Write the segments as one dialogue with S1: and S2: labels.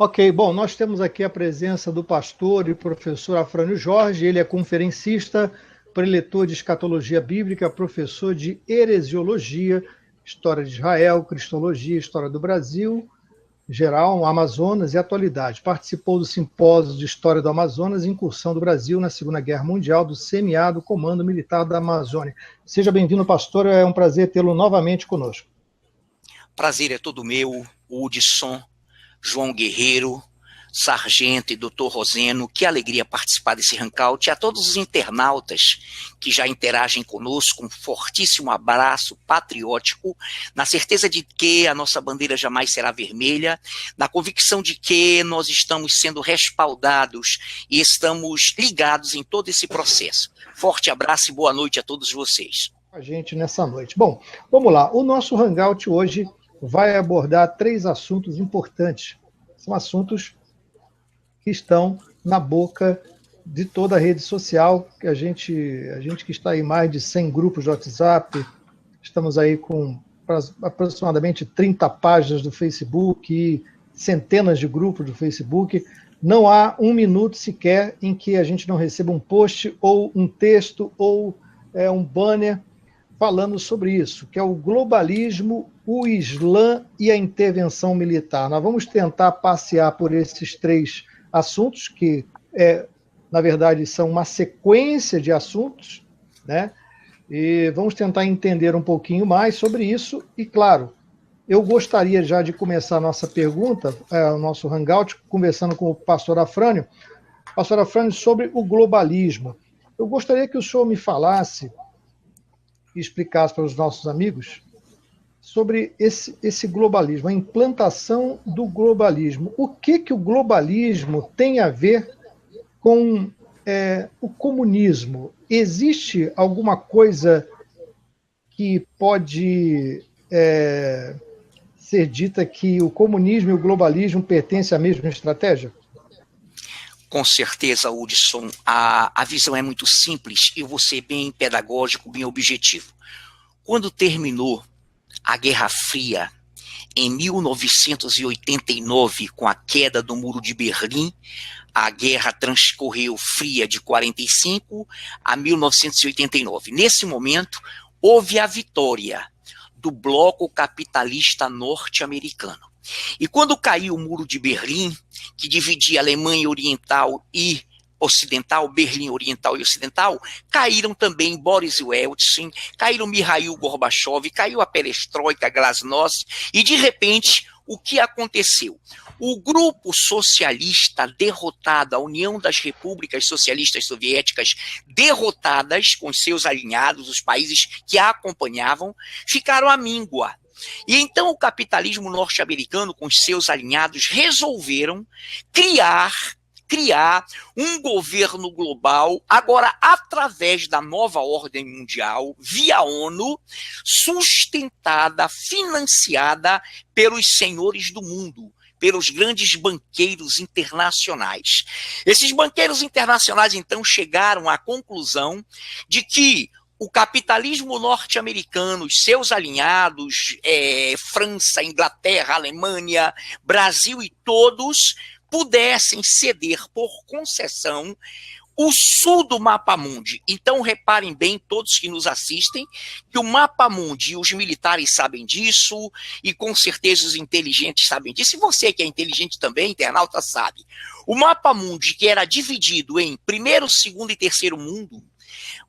S1: Ok, bom, nós temos aqui a presença do pastor e professor Afrânio Jorge, ele é conferencista, preletor de escatologia bíblica, professor de heresiologia, história de Israel, cristologia, história do Brasil, geral, Amazonas e atualidade. Participou do simpósio de história do Amazonas e incursão do Brasil na Segunda Guerra Mundial do CMA, do Comando Militar da Amazônia. Seja bem-vindo, pastor, é um prazer tê-lo novamente conosco.
S2: Prazer é todo meu, Hudson, João Guerreiro, Sargento e Dr. Roseno, que alegria participar desse hangout, e a todos os internautas que já interagem conosco, um fortíssimo abraço patriótico, na certeza de que a nossa bandeira jamais será vermelha, na convicção de que nós estamos sendo respaldados e estamos ligados em todo esse processo. Forte abraço e boa noite a todos vocês.
S1: A gente nessa noite. Bom, vamos lá, o nosso hangout hoje vai abordar 3 assuntos importantes. São assuntos que estão na boca de toda a rede social, que a gente que está em mais de 100 grupos de WhatsApp, estamos aí com aproximadamente 30 páginas do Facebook e centenas de grupos do Facebook, não há um minuto sequer em que a gente não receba um post ou um texto ou um banner falando sobre isso, que é o globalismo, o Islã e a intervenção militar. Nós vamos tentar passear por esses 3 assuntos, que, na verdade, são uma sequência de assuntos, né? E vamos tentar entender um pouquinho mais sobre isso. E, claro, eu gostaria já de começar a nossa pergunta, o nosso hangout, conversando com o pastor Afrânio. Pastor Afrânio, sobre o globalismo. Eu gostaria que o senhor me falasse e explicasse para os nossos amigos sobre esse globalismo, a implantação do globalismo. O que o globalismo tem a ver com o comunismo? Existe alguma coisa que pode ser dita que o comunismo e o globalismo pertencem à mesma estratégia?
S2: Com certeza, Hudson, a visão é muito simples e eu vou ser bem pedagógico, bem objetivo. Quando terminou a Guerra Fria, em 1989, com a queda do Muro de Berlim, a guerra transcorreu fria de 45 a 1989. Nesse momento, houve a vitória do bloco capitalista norte-americano. E quando caiu o Muro de Berlim, que dividia a Alemanha Oriental e Ocidental, Berlim Oriental e Ocidental, caíram também Boris Yeltsin, caíram Mikhail Gorbachev, caiu a perestroika, glasnost, e de repente, o que aconteceu? O grupo socialista derrotado, a União das Repúblicas Socialistas Soviéticas derrotadas, com seus alinhados, os países que a acompanhavam, ficaram à míngua. E então o capitalismo norte-americano, com seus alinhados, resolveram criar um governo global, agora através da nova ordem mundial, via ONU, sustentada, financiada pelos senhores do mundo, pelos grandes banqueiros internacionais. Esses banqueiros internacionais, então, chegaram à conclusão de que o capitalismo norte-americano, os seus alinhados, França, Inglaterra, Alemanha, Brasil e todos, pudessem ceder por concessão o sul do Mapa-Mundi. Então, reparem bem, todos que nos assistem, que o Mapa-Mundi, os militares sabem disso, e com certeza os inteligentes sabem disso, e você que é inteligente também, internauta, sabe. O Mapa-Mundi, que era dividido em primeiro, segundo e terceiro mundo.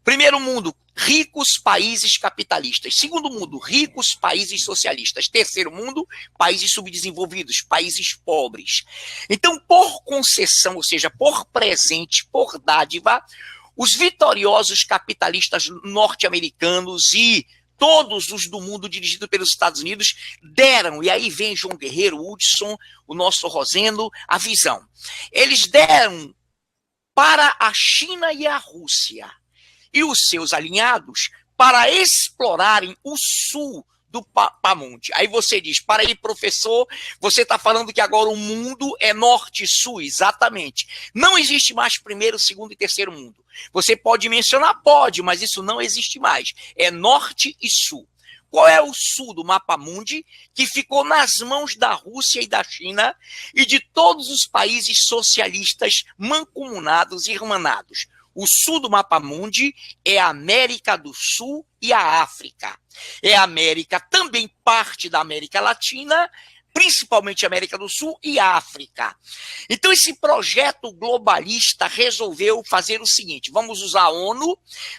S2: Primeiro mundo, ricos países capitalistas. Segundo mundo, ricos países socialistas. Terceiro mundo, países subdesenvolvidos, países pobres. Então, por concessão, ou seja, por presente, por dádiva, os vitoriosos capitalistas norte-americanos e todos os do mundo dirigidos pelos Estados Unidos deram, e aí vem João Guerreiro, Hudson, o nosso Roseno, a visão. Eles deram para a China e a Rússia e os seus alinhados para explorarem o sul do Mapa-Mundi. Aí você diz, para aí, professor, você está falando que agora o mundo é norte e sul, exatamente. Não existe mais primeiro, segundo e terceiro mundo. Você pode mencionar? Pode, mas isso não existe mais. É norte e sul. Qual é o sul do mapa mundi? Que ficou nas mãos da Rússia e da China e de todos os países socialistas mancomunados e irmanados. O sul do mapa mundi é a América do Sul e a África. É a América, também parte da América Latina, principalmente a América do Sul e África. Então, esse projeto globalista resolveu fazer o seguinte: vamos usar a ONU,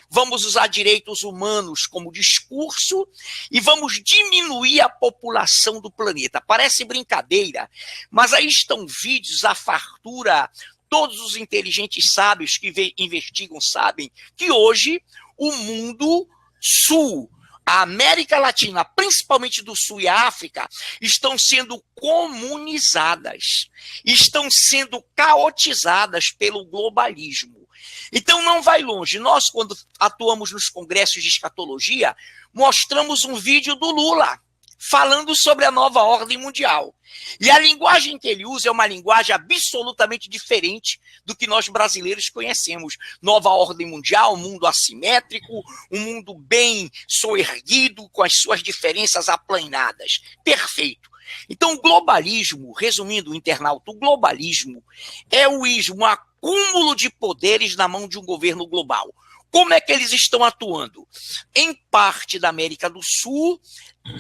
S2: vamos usar direitos humanos como discurso e vamos diminuir a população do planeta. Parece brincadeira, mas aí estão vídeos à fartura. Todos os inteligentes sábios que investigam sabem que hoje o mundo sul, a América Latina, principalmente do Sul e a África, estão sendo comunizadas, estão sendo caotizadas pelo globalismo. Então não vai longe. Nós, quando atuamos nos congressos de escatologia, mostramos um vídeo do Lula falando sobre a nova ordem mundial. E a linguagem que ele usa é uma linguagem absolutamente diferente do que nós brasileiros conhecemos. Nova ordem mundial, um mundo assimétrico, um mundo bem soerguido, com as suas diferenças aplanadas. Perfeito. Então, o globalismo, resumindo o internauta, o globalismo é o ismo, um acúmulo de poderes na mão de um governo global. Como é que eles estão atuando? Em parte da América do Sul,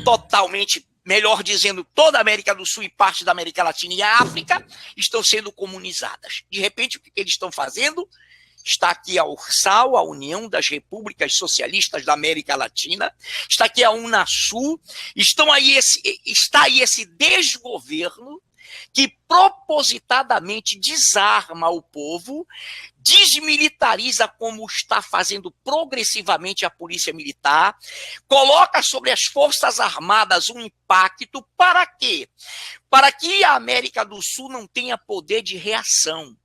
S2: totalmente, melhor dizendo, toda a América do Sul e parte da América Latina e a África estão sendo comunizadas. De repente, o que eles estão fazendo? Está aqui a URSAL, a União das Repúblicas Socialistas da América Latina, está aqui a UNASUL, está aí esse desgoverno que propositadamente desarma o povo, desmilitariza como está fazendo progressivamente a polícia militar, coloca sobre as Forças Armadas um impacto para quê? Para que a América do Sul não tenha poder de reação.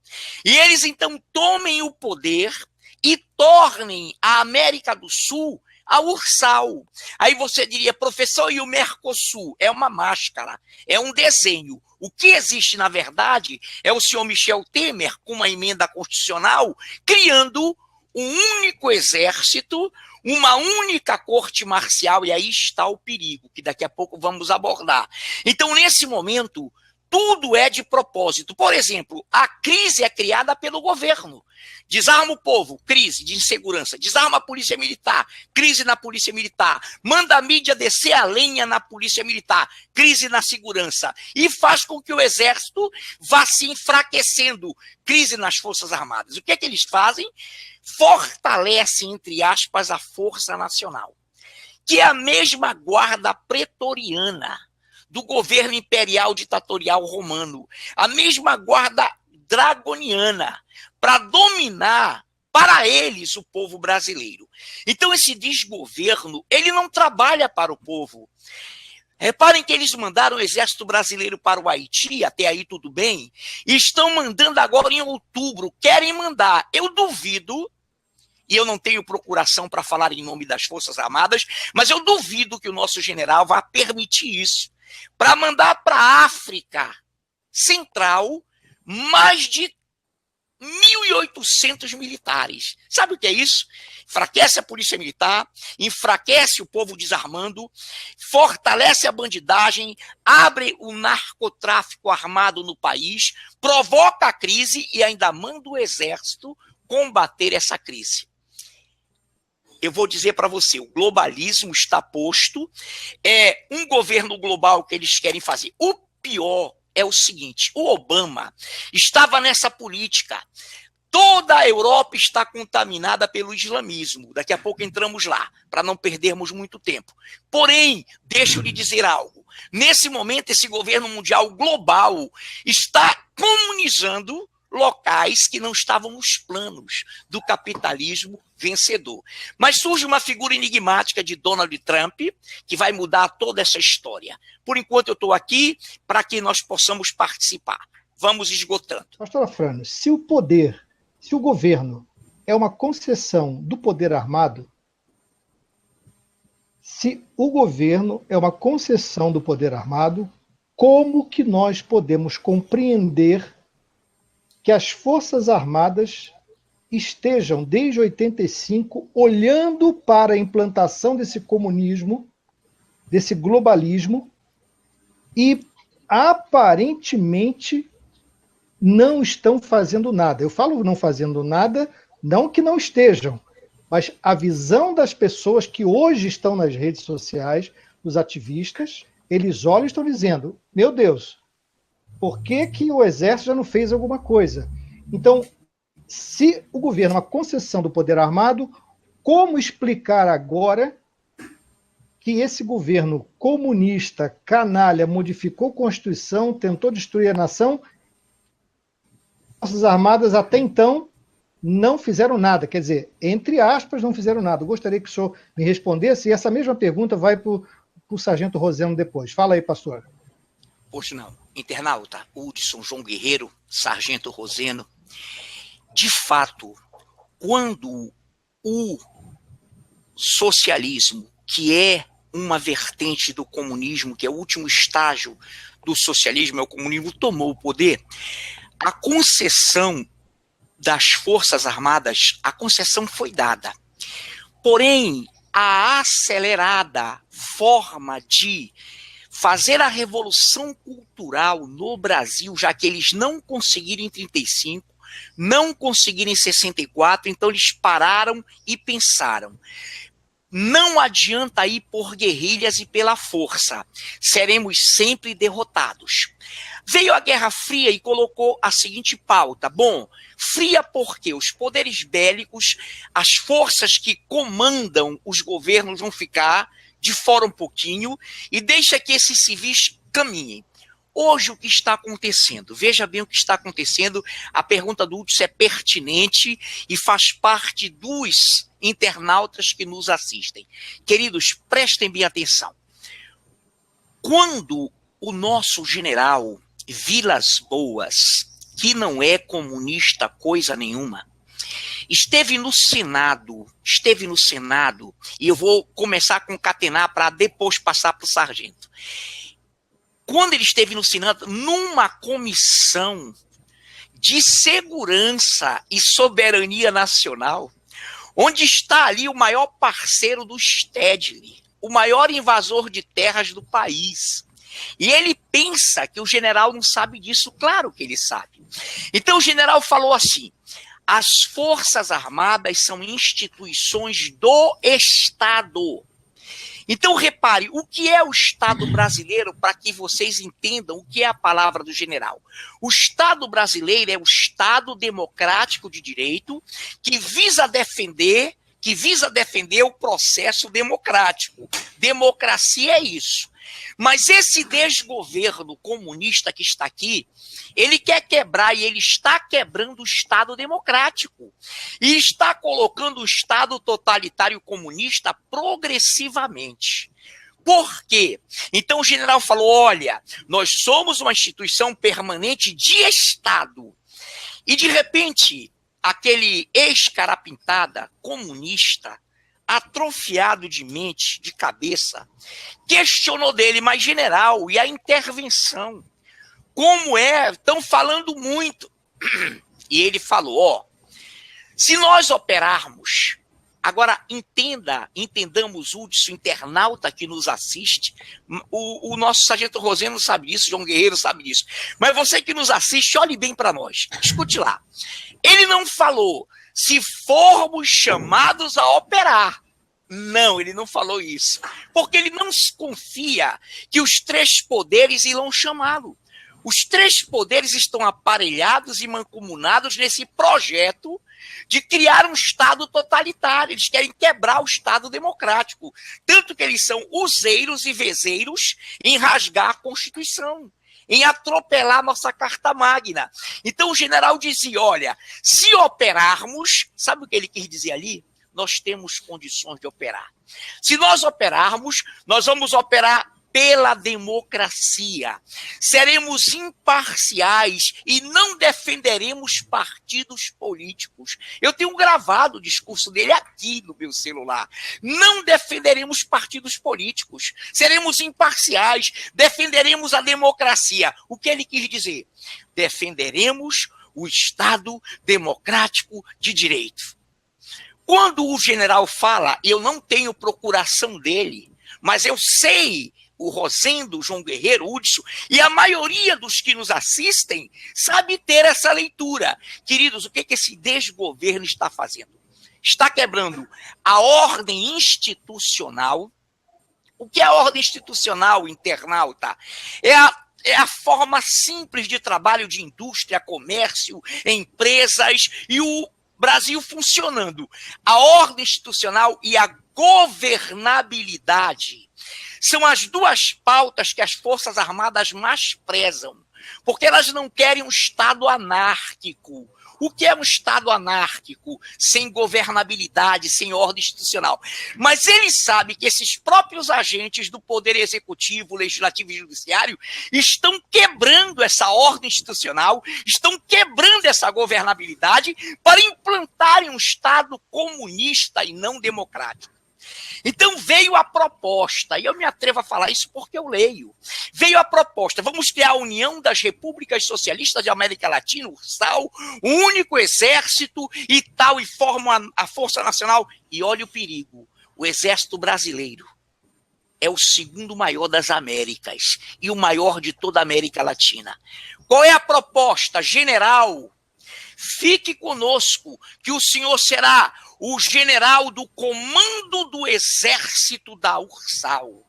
S2: E eles então tomem o poder e tornem a América do Sul a URSAL. Aí você diria, professor, e o Mercosul? É uma máscara, é um desenho. O que existe, na verdade, é o senhor Michel Temer, com uma emenda constitucional, criando um único exército, uma única corte marcial, e aí está o perigo, que daqui a pouco vamos abordar. Então, nesse momento, tudo é de propósito. Por exemplo, a crise é criada pelo governo. Desarma o povo, crise de insegurança. Desarma a polícia militar, crise na polícia militar. Manda a mídia descer a lenha na polícia militar, crise na segurança. E faz com que o exército vá se enfraquecendo, crise nas Forças Armadas. O que é que eles fazem? Fortalecem, entre aspas, a Força Nacional, que é a mesma guarda pretoriana do governo imperial ditatorial romano, a mesma guarda dragoniana, para dominar, para eles, o povo brasileiro. Então, esse desgoverno, ele não trabalha para o povo. Reparem que eles mandaram o exército brasileiro para o Haiti, até aí tudo bem, e estão mandando agora em outubro, querem mandar. Eu duvido, e eu não tenho procuração para falar em nome das Forças Armadas, mas eu duvido que o nosso general vá permitir isso, para mandar para a África Central mais de 1.800 militares. Sabe o que é isso? Enfraquece a polícia militar, enfraquece o povo desarmando, fortalece a bandidagem, abre o narcotráfico armado no país, provoca a crise e ainda manda o exército combater essa crise. Eu vou dizer para você, o globalismo está posto, é um governo global que eles querem fazer. O pior é o seguinte, o Obama estava nessa política. Toda a Europa está contaminada pelo islamismo. Daqui a pouco entramos lá, para não perdermos muito tempo. Porém, deixa eu lhe dizer algo. Nesse momento, esse governo mundial global está comunizando locais que não estavam nos planos do capitalismo vencedor. Mas surge uma figura enigmática de Donald Trump, que vai mudar toda essa história. Por enquanto, eu estou aqui para que nós possamos participar. Vamos esgotando.
S1: Pastor Afrânio, se o governo é uma concessão do poder armado, como que nós podemos compreender que as Forças Armadas estejam, desde 85, olhando para a implantação desse comunismo desse globalismo e aparentemente não estão fazendo nada. Eu falo não fazendo nada, não que não estejam, mas a visão das pessoas que hoje estão nas redes sociais, dos ativistas, eles olham e estão dizendo, meu Deus, por que que o Exército já não fez alguma coisa? Então, se o governo é uma concessão do poder armado, como explicar agora que esse governo comunista, canalha, modificou a Constituição, tentou destruir a nação, as Forças Armadas até então não fizeram nada, quer dizer, entre aspas, não fizeram nada. Eu gostaria que o senhor me respondesse, e essa mesma pergunta vai para o Sargento Roseno depois. Fala aí, pastor.
S2: Pois não. Internauta, Hudson, João Guerreiro, Sargento Roseno, de fato, quando o socialismo, que é uma vertente do comunismo, que é o último estágio do socialismo, é o comunismo, tomou o poder, a concessão das Forças Armadas, a concessão foi dada. Porém, a acelerada forma de fazer a revolução cultural no Brasil, já que eles não conseguiram em 35, não conseguiram em 64, então eles pararam e pensaram, não adianta ir por guerrilhas e pela força, seremos sempre derrotados. Veio a Guerra Fria e colocou a seguinte pauta. Bom, fria porque os poderes bélicos, as forças que comandam os governos vão ficar de fora um pouquinho e deixa que esses civis caminhem. Hoje o que está acontecendo? Veja bem o que está acontecendo. A pergunta do Hudson é pertinente e faz parte dos internautas que nos assistem. Queridos, prestem bem atenção. Quando o nosso general Vilas Boas, que não é comunista coisa nenhuma, esteve no Senado, e eu vou começar a concatenar para depois passar para o sargento. Quando ele esteve no Senado, numa comissão de segurança e soberania nacional, onde está ali o maior parceiro do Stedley, o maior invasor de terras do país. E ele pensa que o general não sabe disso, claro que ele sabe. Então o general falou assim, as Forças Armadas são instituições do Estado. Então, repare, o que é o Estado brasileiro, para que vocês entendam o que é a palavra do general. O Estado brasileiro é o Estado democrático de direito que visa defender o processo democrático. Democracia é isso. Mas esse desgoverno comunista que está aqui, ele quer quebrar e ele está quebrando o Estado democrático. E está colocando o Estado totalitário comunista progressivamente. Por quê? Então o general falou, olha, nós somos uma instituição permanente de Estado. E de repente, aquele ex-carapintada comunista, atrofiado de mente, de cabeça, questionou dele, mas general, e a intervenção? Como é? Estão falando muito. E ele falou, ó, se nós operarmos, agora entendamos, Hudson, internauta que nos assiste, o nosso sargento Roseno sabe disso, João Guerreiro sabe disso, mas você que nos assiste, olhe bem para nós, escute lá. Ele não falou, se formos chamados a operar. Não, ele não falou isso. Porque ele não se confia que os três poderes irão chamá-lo. Os três poderes estão aparelhados e mancomunados nesse projeto de criar um Estado totalitário. Eles querem quebrar o Estado democrático. Tanto que eles são useiros e vezeiros em rasgar a Constituição, em atropelar nossa Carta Magna. Então o general dizia, olha, se operarmos, sabe o que ele quis dizer ali? Nós temos condições de operar. Se nós operarmos, nós vamos operar pela democracia. Seremos imparciais e não defenderemos partidos políticos. Eu tenho gravado o discurso dele aqui no meu celular. Não defenderemos partidos políticos. Seremos imparciais, defenderemos a democracia. O que ele quis dizer? Defenderemos o Estado democrático de direito. Quando o general fala, eu não tenho procuração dele, mas eu sei, o Rosendo, o João Guerreiro, o Hudson, e a maioria dos que nos assistem sabe ter essa leitura. Queridos, o que esse desgoverno está fazendo? Está quebrando a ordem institucional. O que é a ordem institucional, internauta? É a forma simples de trabalho de indústria, comércio, empresas e o Brasil funcionando. A ordem institucional e a governabilidade são as duas pautas que as Forças Armadas mais prezam, porque elas não querem um Estado anárquico. O que é um Estado anárquico, sem governabilidade, sem ordem institucional? Mas ele sabe que esses próprios agentes do Poder Executivo, Legislativo e Judiciário estão quebrando essa ordem institucional, estão quebrando essa governabilidade para implantarem um Estado comunista e não democrático. Então veio a proposta, e eu me atrevo a falar isso porque eu leio. Veio a proposta, vamos criar a União das Repúblicas Socialistas de América Latina, URSAL, um único exército e tal, e forma a Força Nacional. E olha o perigo, o Exército Brasileiro é o segundo maior das Américas e o maior de toda a América Latina. Qual é a proposta? General, fique conosco, que o senhor será o general do comando do exército da URSAL.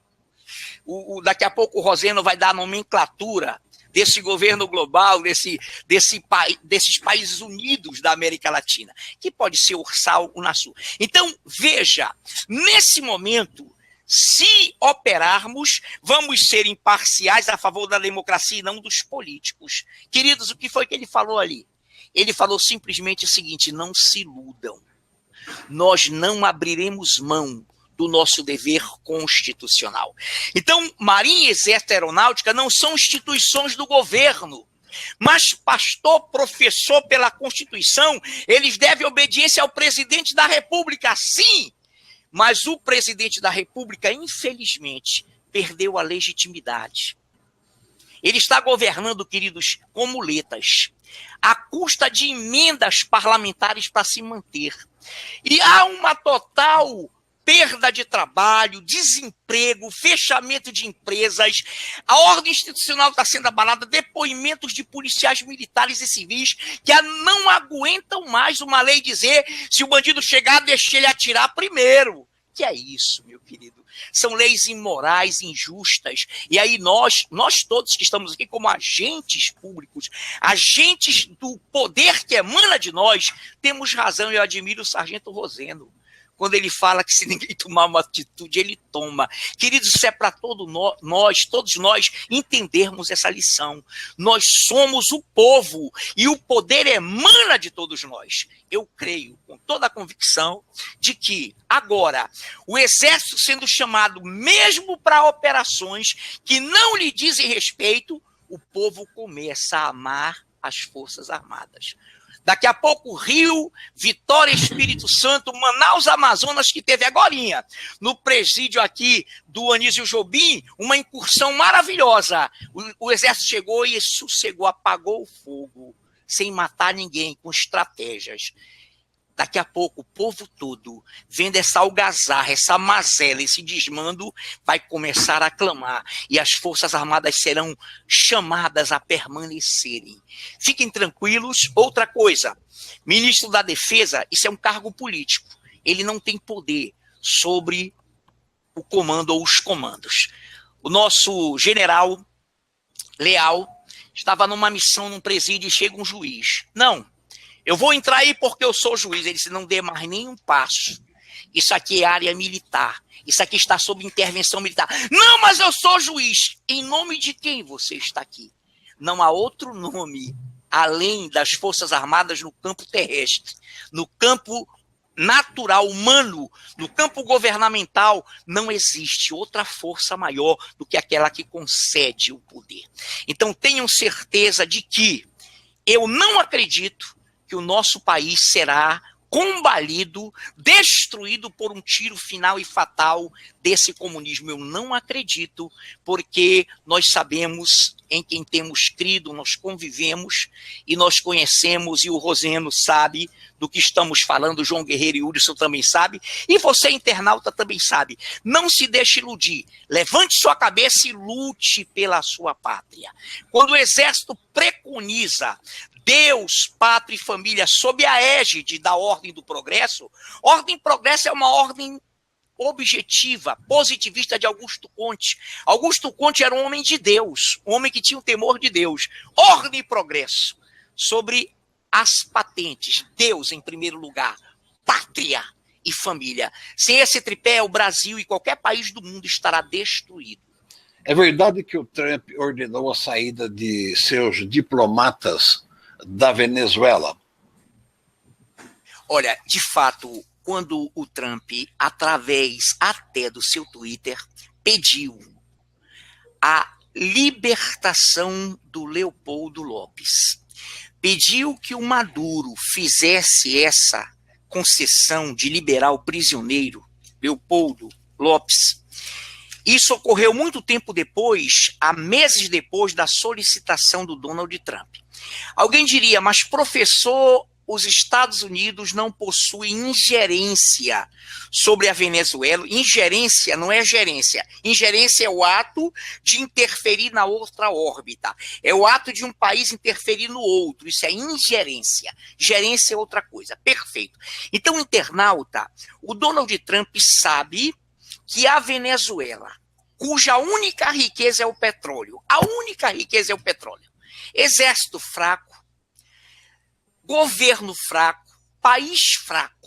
S2: Daqui a pouco o Rosendo vai dar a nomenclatura desse governo global, desses países unidos da América Latina, que pode ser URSAL, UNASUR. Então, veja, nesse momento, se operarmos, vamos ser imparciais a favor da democracia e não dos políticos. Queridos, o que foi que ele falou ali? Ele falou simplesmente o seguinte: não se iludam. Nós não abriremos mão do nosso dever constitucional. Então, Marinha, Exército e Aeronáutica não são instituições do governo, mas pastor, professor pela Constituição, eles devem obediência ao presidente da República, sim, mas o presidente da República, infelizmente, perdeu a legitimidade. Ele está governando, queridos, com muletas, à custa de emendas parlamentares para se manter. E há uma total perda de trabalho, desemprego, fechamento de empresas, a ordem institucional está sendo abalada, depoimentos de policiais militares e civis que não aguentam mais uma lei dizer: se o bandido chegar, deixe ele atirar primeiro. Que é isso, meu querido? São leis imorais, injustas. E aí nós todos que estamos aqui como agentes públicos, agentes do poder que emana de nós, temos razão. Eu admiro o sargento Rosendo, quando ele fala que se ninguém tomar uma atitude, ele toma. Queridos, isso é para todos nós entendermos essa lição. Nós somos o povo e o poder emana de todos nós. Eu creio com toda a convicção de que agora o exército sendo chamado mesmo para operações que não lhe dizem respeito, o povo começa a amar as Forças Armadas. Daqui a pouco, Rio, Vitória, Espírito Santo, Manaus, Amazonas, que teve agorinha, no presídio aqui do Anísio Jobim, uma incursão maravilhosa. O exército chegou e sossegou, apagou o fogo, sem matar ninguém, com estratégias. Daqui a pouco, o povo todo, vendo essa algazarra, essa mazela, esse desmando, vai começar a clamar. E as Forças Armadas serão chamadas a permanecerem. Fiquem tranquilos. Outra coisa, ministro da Defesa, isso é um cargo político. Ele não tem poder sobre o comando ou os comandos. O nosso general Leal estava numa missão num presídio e chega um juiz. Não. Eu vou entrar aí porque eu sou juiz. Ele disse: não dê mais nenhum passo. Isso aqui é área militar. Isso aqui está sob intervenção militar. Não, mas eu sou juiz. Em nome de quem você está aqui? Não há outro nome além das Forças Armadas no campo terrestre. No campo natural, humano, no campo governamental, não existe outra força maior do que aquela que concede o poder. Então tenham certeza de que eu não acredito que o nosso país será combalido, destruído por um tiro final e fatal desse comunismo. Eu não acredito, porque nós sabemos em quem temos crido, nós convivemos e nós conhecemos, e o Roseno sabe do que estamos falando, o João Guerreiro e o Hudson também sabe, e você, internauta, também sabe. Não se deixe iludir, levante sua cabeça e lute pela sua pátria. Quando o exército preconiza Deus, pátria e família sob a égide da ordem do progresso, ordem e progresso é uma ordem objetiva, positivista de Augusto Conte. Augusto Conte era um homem de Deus, um homem que tinha o temor de Deus. Ordem e progresso sobre as patentes. Deus em primeiro lugar, pátria e família. Sem esse tripé, o Brasil e qualquer país do mundo estará destruído.
S3: É verdade que o Trump ordenou a saída de seus diplomatas da Venezuela?
S2: Olha, de fato, quando o Trump, através até do seu Twitter, pediu a libertação do Leopoldo Lopes, pediu que o Maduro fizesse essa concessão de liberar o prisioneiro Leopoldo Lopes. Isso ocorreu muito tempo depois, há meses depois da solicitação do Donald Trump. Alguém diria, mas professor, os Estados Unidos não possuem ingerência sobre a Venezuela. Ingerência não é gerência. Ingerência é o ato de interferir na outra órbita. É o ato de um país interferir no outro. Isso é ingerência. Gerência é outra coisa. Perfeito. Então, internauta, o Donald Trump sabe que a Venezuela, cuja única riqueza é o petróleo, a única riqueza é o petróleo, exército fraco, governo fraco, país fraco,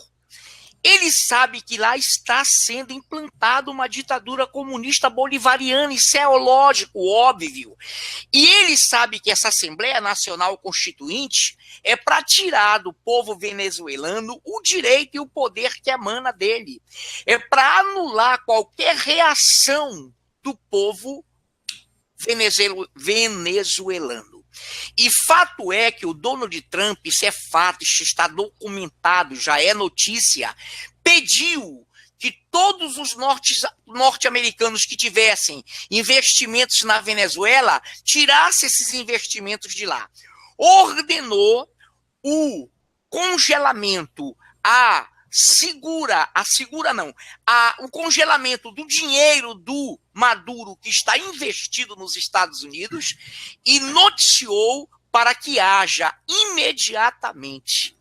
S2: ele sabe que lá está sendo implantada uma ditadura comunista bolivariana, isso é lógico, óbvio. E ele sabe que essa Assembleia Nacional Constituinte é para tirar do povo venezuelano o direito e o poder que emana dele. É para anular qualquer reação do povo venezuelano. E fato é que o Donald Trump, isso é fato, isso está documentado, já é notícia, pediu que todos os norte-americanos que tivessem investimentos na Venezuela tirassem esses investimentos de lá. Ordenou o congelamento, o congelamento do dinheiro do Maduro que está investido nos Estados Unidos e noticiou para que haja imediatamente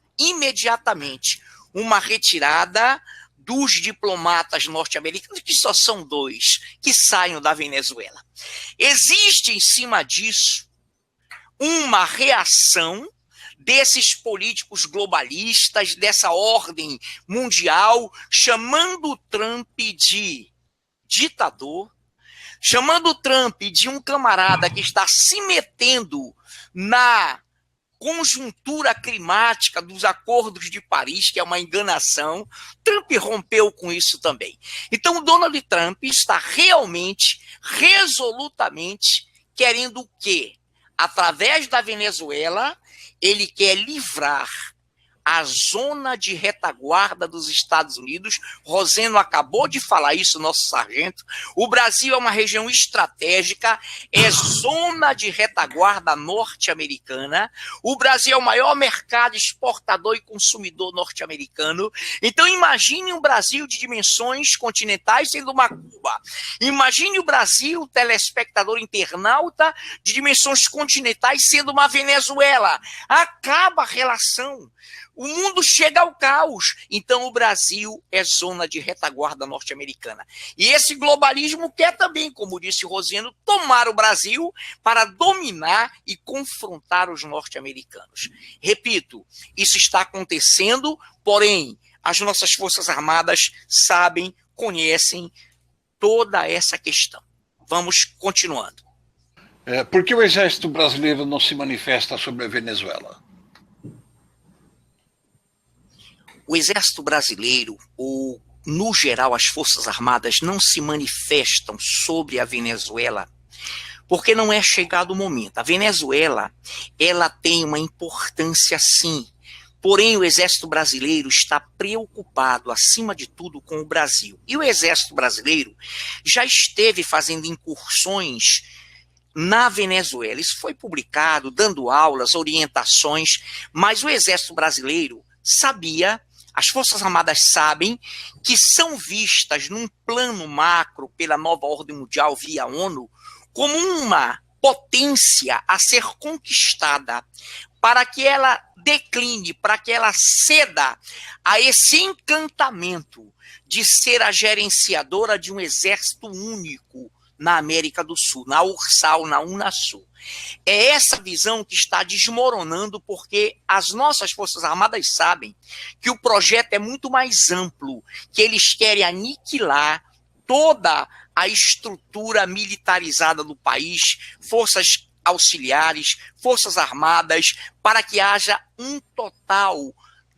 S2: uma retirada dos diplomatas norte-americanos, que só são 2, que saiam da Venezuela. Existe em cima disso uma reação desses políticos globalistas, dessa ordem mundial, chamando o Trump de ditador, chamando o Trump de um camarada que está se metendo na conjuntura climática dos acordos de Paris, que é uma enganação. Trump rompeu com isso também. Então, o Donald Trump está realmente, resolutamente, querendo o quê? Através da Venezuela, ele quer livrar a zona de retaguarda dos Estados Unidos. Roseno acabou de falar isso, nosso sargento. O Brasil é uma região estratégica, é zona de retaguarda norte-americana. O Brasil é o maior mercado exportador e consumidor norte-americano. Então imagine um Brasil de dimensões continentais sendo uma Cuba. Imagine o Brasil, telespectador internauta, de dimensões continentais sendo uma Venezuela. Acaba a relação. O mundo chega ao caos. Então o Brasil é zona de retaguarda norte-americana. E esse globalismo quer também, como disse Roseno, tomar o Brasil para dominar e confrontar os norte-americanos. Repito, isso está acontecendo, porém, as nossas Forças Armadas sabem, conhecem toda essa questão. Vamos continuando.
S3: Por que o exército brasileiro não se manifesta sobre a Venezuela?
S2: O Exército Brasileiro, ou, no geral, as Forças Armadas, não se manifestam sobre a Venezuela porque não é chegado o momento. A Venezuela, ela tem uma importância, sim, Porém, o Exército Brasileiro está preocupado, acima de tudo, com o Brasil. E o Exército Brasileiro já esteve fazendo incursões na Venezuela. Isso foi publicado, dando aulas, orientações, mas o Exército Brasileiro sabia, as Forças Armadas sabem, que são vistas num plano macro pela nova ordem mundial via ONU como uma potência a ser conquistada, para que ela decline, para que ela ceda a esse encantamento de ser a gerenciadora de um exército único na América do Sul, na URSAL, na UNASUL. É essa visão que está desmoronando, porque as nossas Forças Armadas sabem que o projeto é muito mais amplo, que eles querem aniquilar toda a estrutura militarizada do país, forças auxiliares, forças armadas, para que haja um total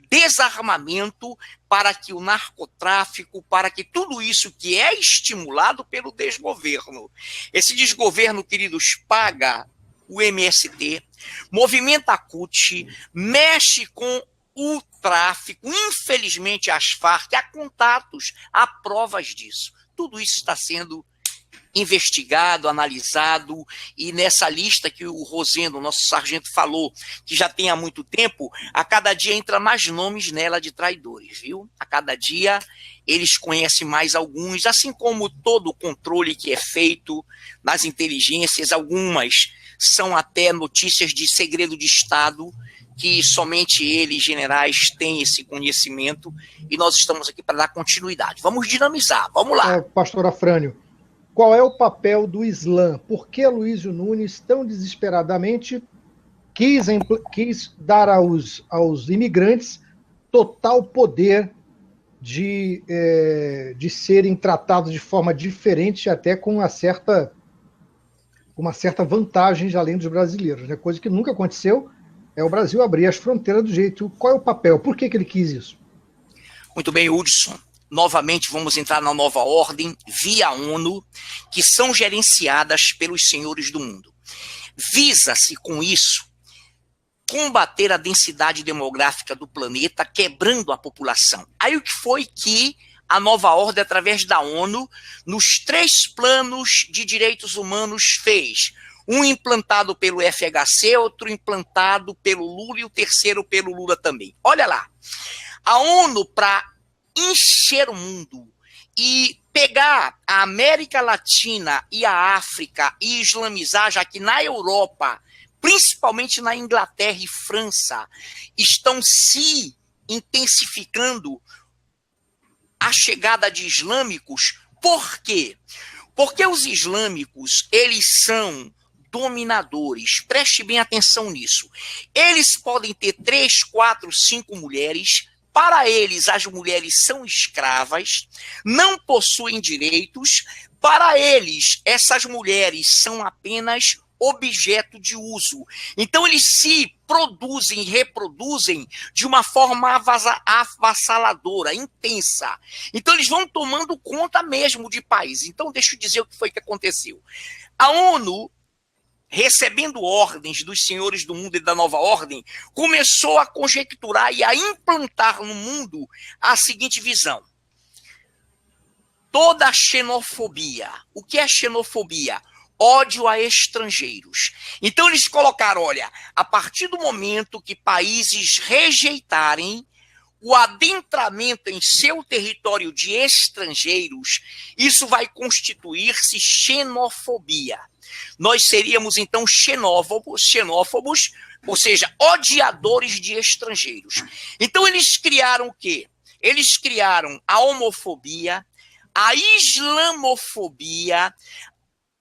S2: desarmamento, para que o narcotráfico, para que tudo isso que é estimulado pelo desgoverno. Esse desgoverno, queridos, paga o MST, movimenta a CUT, mexe com o tráfico, infelizmente as Farc, há contatos, há provas disso. Tudo isso está sendo investigado, analisado, e nessa lista que o Rosendo, nosso sargento, falou, que já tem há muito tempo, a cada dia entra mais nomes nela de traidores, viu? A cada dia eles conhecem mais alguns, assim como todo o controle que é feito nas inteligências, algumas são até notícias de segredo de Estado, que somente eles, generais, têm esse conhecimento, e nós estamos aqui para dar continuidade. Vamos dinamizar, vamos lá.
S1: Pastor Afrânio, qual é o papel do Islã? Por que Luizio Nunes tão desesperadamente quis dar aos imigrantes total poder de serem tratados de forma diferente, até com uma certa vantagem além dos brasileiros, né? Coisa que nunca aconteceu, é o Brasil abrir as fronteiras do jeito. Qual é o papel? Por que ele quis isso?
S2: Muito bem, Hudson. Novamente vamos entrar na nova ordem via ONU, que são gerenciadas pelos senhores do mundo. Visa-se com isso combater a densidade demográfica do planeta, quebrando a população. Aí o que foi que a nova ordem, através da ONU, nos 3 planos de direitos humanos fez? Um implantado pelo FHC, outro implantado pelo Lula e o terceiro pelo Lula também. Olha lá, a ONU, para encher o mundo e pegar a América Latina e a África e islamizar, já que na Europa, principalmente na Inglaterra e França, estão se intensificando a chegada de islâmicos. Por quê? Porque os islâmicos, eles são dominadores. Preste bem atenção nisso. Eles podem ter 3, 4, 5 mulheres. Para eles, as mulheres são escravas, não possuem direitos. Para eles, essas mulheres são apenas objeto de uso. Então, eles se produzem e reproduzem de uma forma avassaladora, intensa. Então, eles vão tomando conta mesmo de país. Então, deixa eu dizer o que foi que aconteceu. A ONU, recebendo ordens dos senhores do mundo e da nova ordem, começou a conjecturar e a implantar no mundo a seguinte visão: toda a xenofobia. O que é xenofobia? Ódio a estrangeiros. Então eles colocaram, olha, a partir do momento que países rejeitarem o adentramento em seu território de estrangeiros, isso vai constituir-se xenofobia. Nós seríamos, então, xenófobos, ou seja, odiadores de estrangeiros. Então, eles criaram o quê? Eles criaram a homofobia, a islamofobia,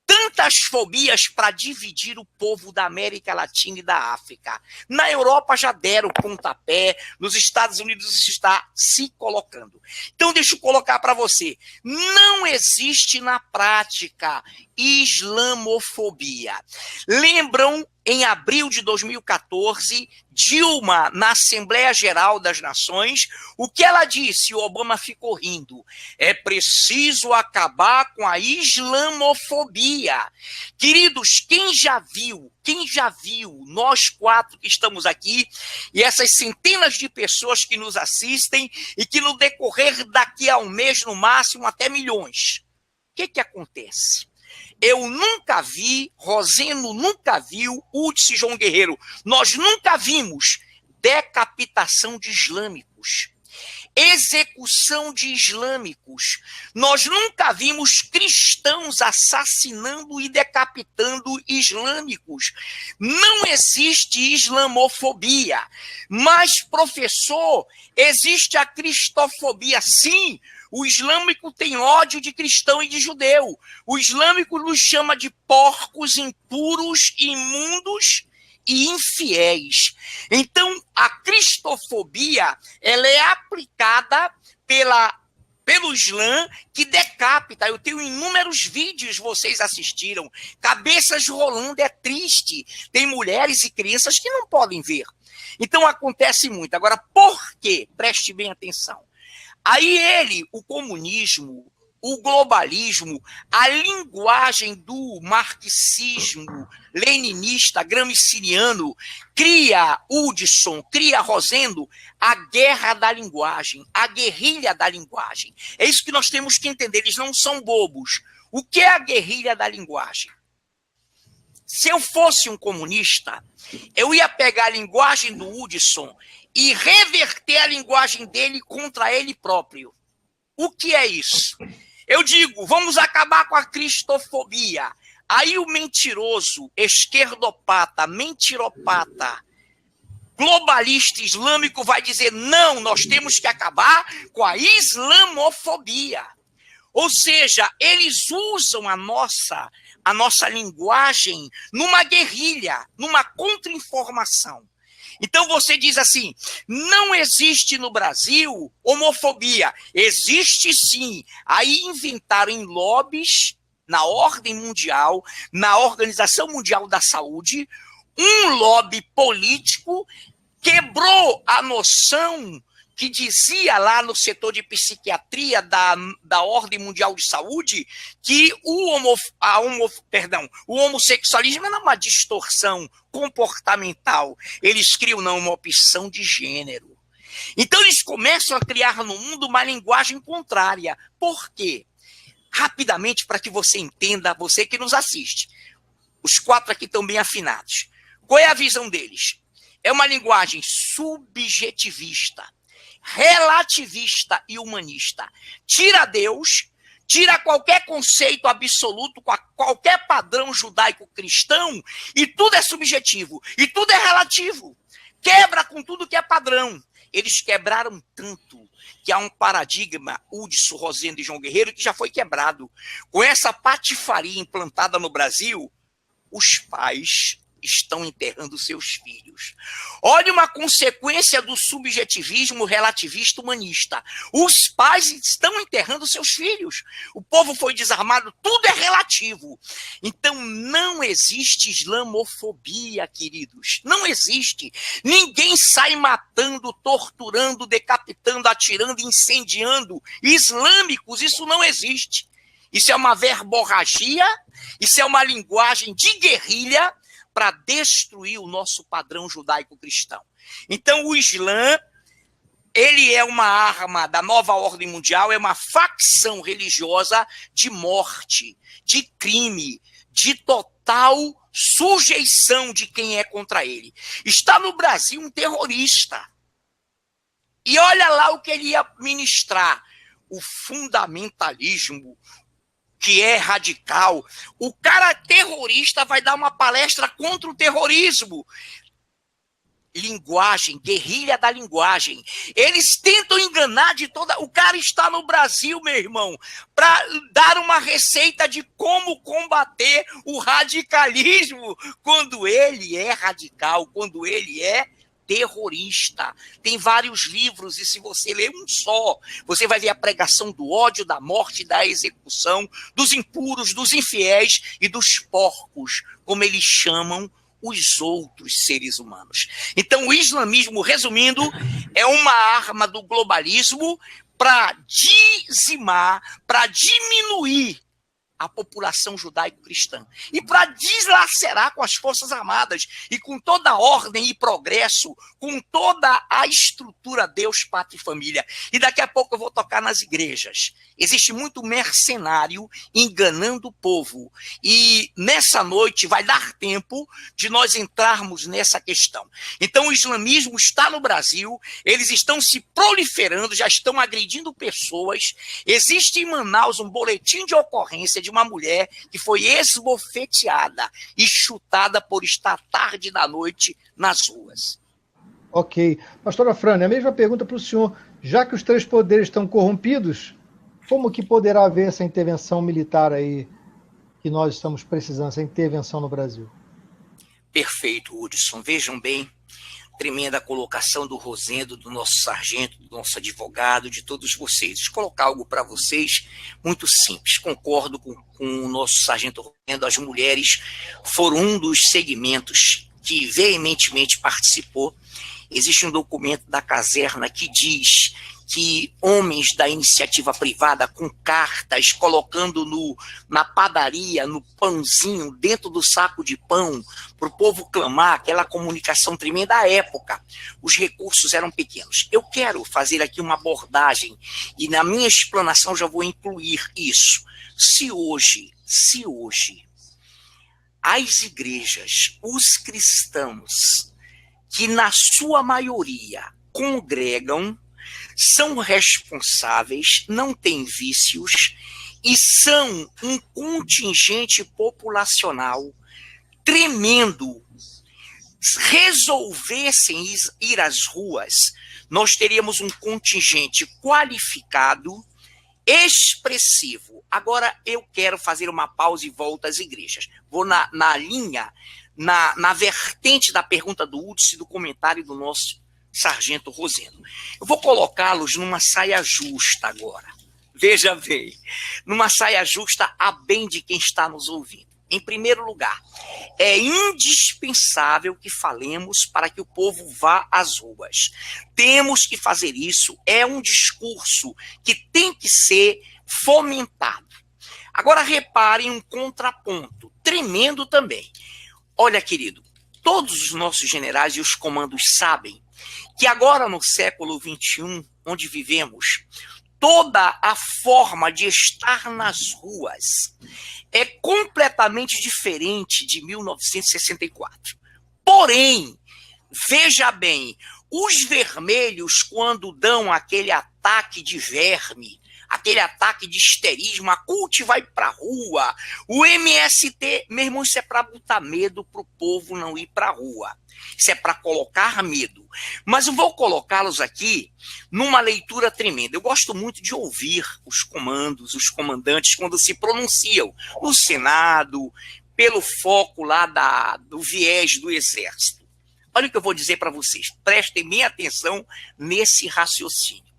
S2: tantas fobias para dividir o povo da América Latina e da África. Na Europa já deram pontapé, nos Estados Unidos isso está se colocando. Então deixa eu colocar para você, não existe na prática islamofobia. Lembram em abril de 2014, Dilma, na Assembleia Geral das Nações, o que ela disse? O Obama ficou rindo. É preciso acabar com a islamofobia. Queridos, quem já viu, nós 4 que estamos aqui, e essas centenas de pessoas que nos assistem, e que no decorrer daqui a um mês, no máximo, até milhões. O que acontece? Eu nunca vi, Roseno nunca viu, Hudson e João Guerreiro, nós nunca vimos decapitação de islâmicos, execução de islâmicos. Nós nunca vimos cristãos assassinando e decapitando islâmicos. Não existe islamofobia. Mas, professor, existe a cristofobia, sim. O islâmico tem ódio de cristão e de judeu. O islâmico nos chama de porcos, impuros, imundos e infiéis. Então, a cristofobia, ela é aplicada pelo Islã, que decapita. Eu tenho inúmeros vídeos, vocês assistiram. Cabeças rolando, é triste. Tem mulheres e crianças que não podem ver. Então, acontece muito. Agora, por quê? Preste bem atenção. Aí o comunismo, o globalismo, a linguagem do marxismo leninista, gramsciano, cria Hudson, cria Rosendo, a guerra da linguagem, a guerrilha da linguagem. É isso que nós temos que entender, eles não são bobos. O que é a guerrilha da linguagem? Se eu fosse um comunista, eu ia pegar a linguagem do Hudson e reverter a linguagem dele contra ele próprio. O que é isso? Eu digo, vamos acabar com a cristofobia. Aí o mentiroso, esquerdopata, mentiropata, globalista islâmico vai dizer, não, nós temos que acabar com a islamofobia. Ou seja, eles usam a nossa linguagem numa guerrilha, numa contra-informação. Então você diz assim, não existe no Brasil homofobia. Existe sim. Aí inventaram em lobbies, na ordem mundial, na Organização Mundial da Saúde, um lobby político quebrou a noção que dizia lá no setor de psiquiatria da Ordem Mundial de Saúde que o homossexualismo era uma distorção comportamental. Eles criam uma opção de gênero. Então eles começam a criar no mundo uma linguagem contrária. Por quê? Rapidamente, para que você entenda, você que nos assiste. Os 4 aqui estão bem afinados. Qual é a visão deles? É uma linguagem subjetivista, relativista e humanista. Tira Deus, tira qualquer conceito absoluto, qualquer padrão judaico-cristão, e tudo é subjetivo, e tudo é relativo. Quebra com tudo que é padrão. Eles quebraram tanto que há um paradigma, Hudson, Rosendo e João Guerreiro, que já foi quebrado. Com essa patifaria implantada no Brasil, os pais estão enterrando seus filhos. Olha uma consequência do subjetivismo relativista humanista. Os pais estão enterrando seus filhos. O povo foi desarmado, tudo é relativo. Então não existe islamofobia, queridos. Não existe. Ninguém sai matando, torturando, decapitando, atirando, incendiando islâmicos. Isso não existe. Isso é uma verborragia, isso é uma linguagem de guerrilha para destruir o nosso padrão judaico-cristão. Então, o Islã, ele é uma arma da nova ordem mundial, é uma facção religiosa de morte, de crime, de total sujeição de quem é contra ele. Está no Brasil um terrorista. E olha lá o que ele ia ministrar. O fundamentalismo, que é radical. O cara terrorista vai dar uma palestra contra o terrorismo. Linguagem, guerrilha da linguagem. Eles tentam enganar de toda... O cara está no Brasil, meu irmão, para dar uma receita de como combater o radicalismo quando ele é radical, quando ele é terrorista. Tem vários livros, e se você ler um só, você vai ver a pregação do ódio, da morte, da execução, dos impuros, dos infiéis e dos porcos, como eles chamam os outros seres humanos. Então, o islamismo, resumindo, é uma arma do globalismo para dizimar, para diminuir a população judaico-cristã e para deslacerar com as Forças Armadas e com toda a ordem e progresso, com toda a estrutura Deus, Pátria e Família. E daqui a pouco eu vou tocar nas igrejas. Existe muito mercenário enganando o povo. E nessa noite vai dar tempo de nós entrarmos nessa questão. Então o islamismo está no Brasil, eles estão se proliferando, já estão agredindo pessoas. Existe em Manaus um boletim de ocorrência de uma mulher que foi esbofeteada e chutada por estar tarde da noite nas ruas.
S1: Ok. Pastora Frane, a mesma pergunta para o senhor. Já que os três poderes estão corrompidos, como que poderá haver essa intervenção militar aí que nós estamos precisando, essa intervenção no Brasil?
S2: Perfeito, Hudson. Vejam bem, tremenda colocação do Rosendo, do nosso sargento, do nosso advogado, de todos vocês. Deixa eu colocar algo para vocês muito simples. Concordo com o nosso sargento Rosendo, as mulheres foram um dos segmentos que veementemente participou. Existe um documento da caserna que diz que homens da iniciativa privada com cartas, colocando na padaria, no pãozinho, dentro do saco de pão, para o povo clamar, aquela comunicação tremenda à época. Os recursos eram pequenos. Eu quero fazer aqui uma abordagem, e na minha explanação já vou incluir isso. Se hoje, as igrejas, os cristãos, que na sua maioria congregam, são responsáveis, não têm vícios e são um contingente populacional tremendo, resolvessem ir às ruas, nós teríamos um contingente qualificado, expressivo. Agora eu quero fazer uma pausa e volto às igrejas. Vou na linha, na vertente da pergunta do Hudson e do comentário do nosso sargento Rosendo. Eu vou colocá-los numa saia justa agora. Veja bem, numa saia justa a bem de quem está nos ouvindo. Em primeiro lugar, é indispensável que falemos para que o povo vá às ruas. Temos que fazer isso, é um discurso que tem que ser fomentado. Agora reparem um contraponto, tremendo também. Olha, querido, todos os nossos generais e os comandos sabem que agora no século XXI, onde vivemos, toda a forma de estar nas ruas é completamente diferente de 1964. Porém, veja bem, os vermelhos, quando dão aquele ataque de verme, aquele ataque de histerismo, a CUT vai pra rua, o MST, meu irmão, isso é para botar medo pro povo não ir pra rua. Isso é para colocar medo. Mas eu vou colocá-los aqui numa leitura tremenda. Eu gosto muito de ouvir os comandos, os comandantes, quando se pronunciam no Senado, pelo foco lá do viés do Exército. Olha o que eu vou dizer para vocês. Prestem bem atenção nesse raciocínio.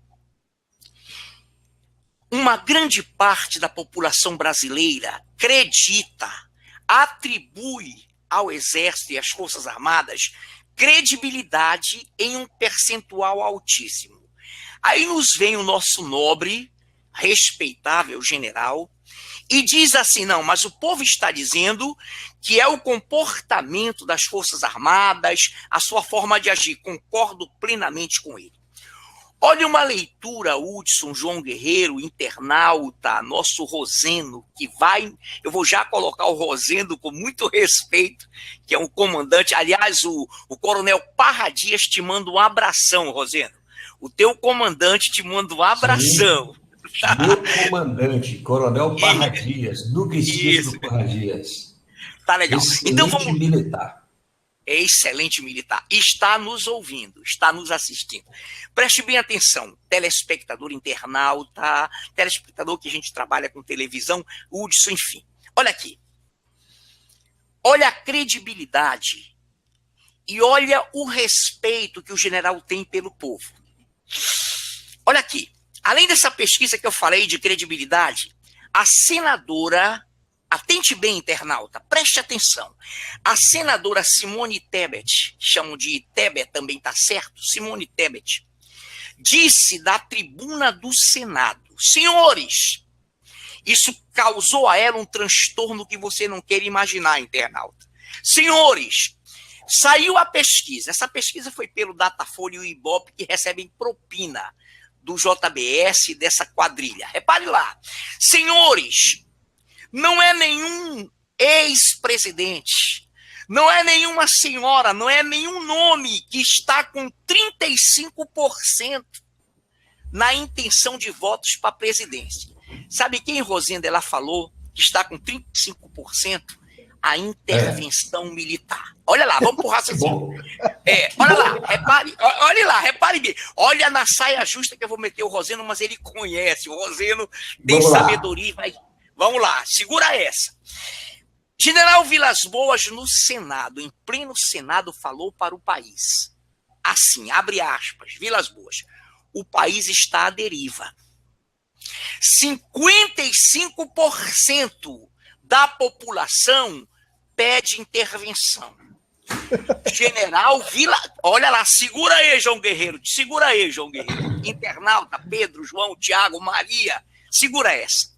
S2: Uma grande parte da população brasileira acredita, atribui ao Exército e às Forças Armadas credibilidade em um percentual altíssimo. Aí nos vem o nosso nobre, respeitável general e diz assim, não, mas o povo está dizendo que é o comportamento das Forças Armadas, a sua forma de agir. Concordo plenamente com ele. Olha uma leitura, Hudson, João Guerreiro, internauta, nosso Rosendo, que vai... Eu vou já colocar o Rosendo com muito respeito, que é um comandante. Aliás, o coronel Parra Dias te manda um abração, Rosendo. O teu comandante te manda um abração.
S4: Tá? Meu comandante, coronel Parra Dias. Nunca esqueço do Parra Dias.
S2: Tá legal.
S4: Excelente
S2: então vamos...
S4: militar.
S2: É excelente militar. Está nos ouvindo, está nos assistindo. Preste bem atenção, telespectador, internauta, telespectador que a gente trabalha com televisão, Hudson, enfim. Olha aqui. Olha a credibilidade e olha o respeito que o general tem pelo povo. Olha aqui. Além dessa pesquisa que eu falei de credibilidade, a senadora Atente bem, internauta, preste atenção. A senadora Simone Tebet, chamam de Tebet, também está certo, Simone Tebet, disse da tribuna do Senado: senhores, isso causou a ela um transtorno que você não quer imaginar, internauta. Senhores, saiu a pesquisa. Essa pesquisa foi pelo Datafolha e o Ibope, que recebem propina do JBS e dessa quadrilha. Repare lá. Senhores, não é nenhum ex-presidente, não é nenhuma senhora, não é nenhum nome que está com 35% na intenção de votos para a presidência. Sabe quem, Rosenda, ela falou que está com 35%? A intervenção militar. Olha lá, vamos pro raciocínio. Olha lá, repare bem. Olha na saia justa que eu vou meter o Roseno, mas ele conhece. O Roseno tem sabedoria. Vamos lá, segura essa. General Vilas Boas, no Senado, em pleno Senado, falou para o país. Assim, abre aspas, Vilas Boas. O país está à deriva. 55% da população pede intervenção. General Vila... Olha lá, segura aí, João Guerreiro. Segura aí, João Guerreiro. Internauta, Pedro, João, Tiago, Maria. Segura essa.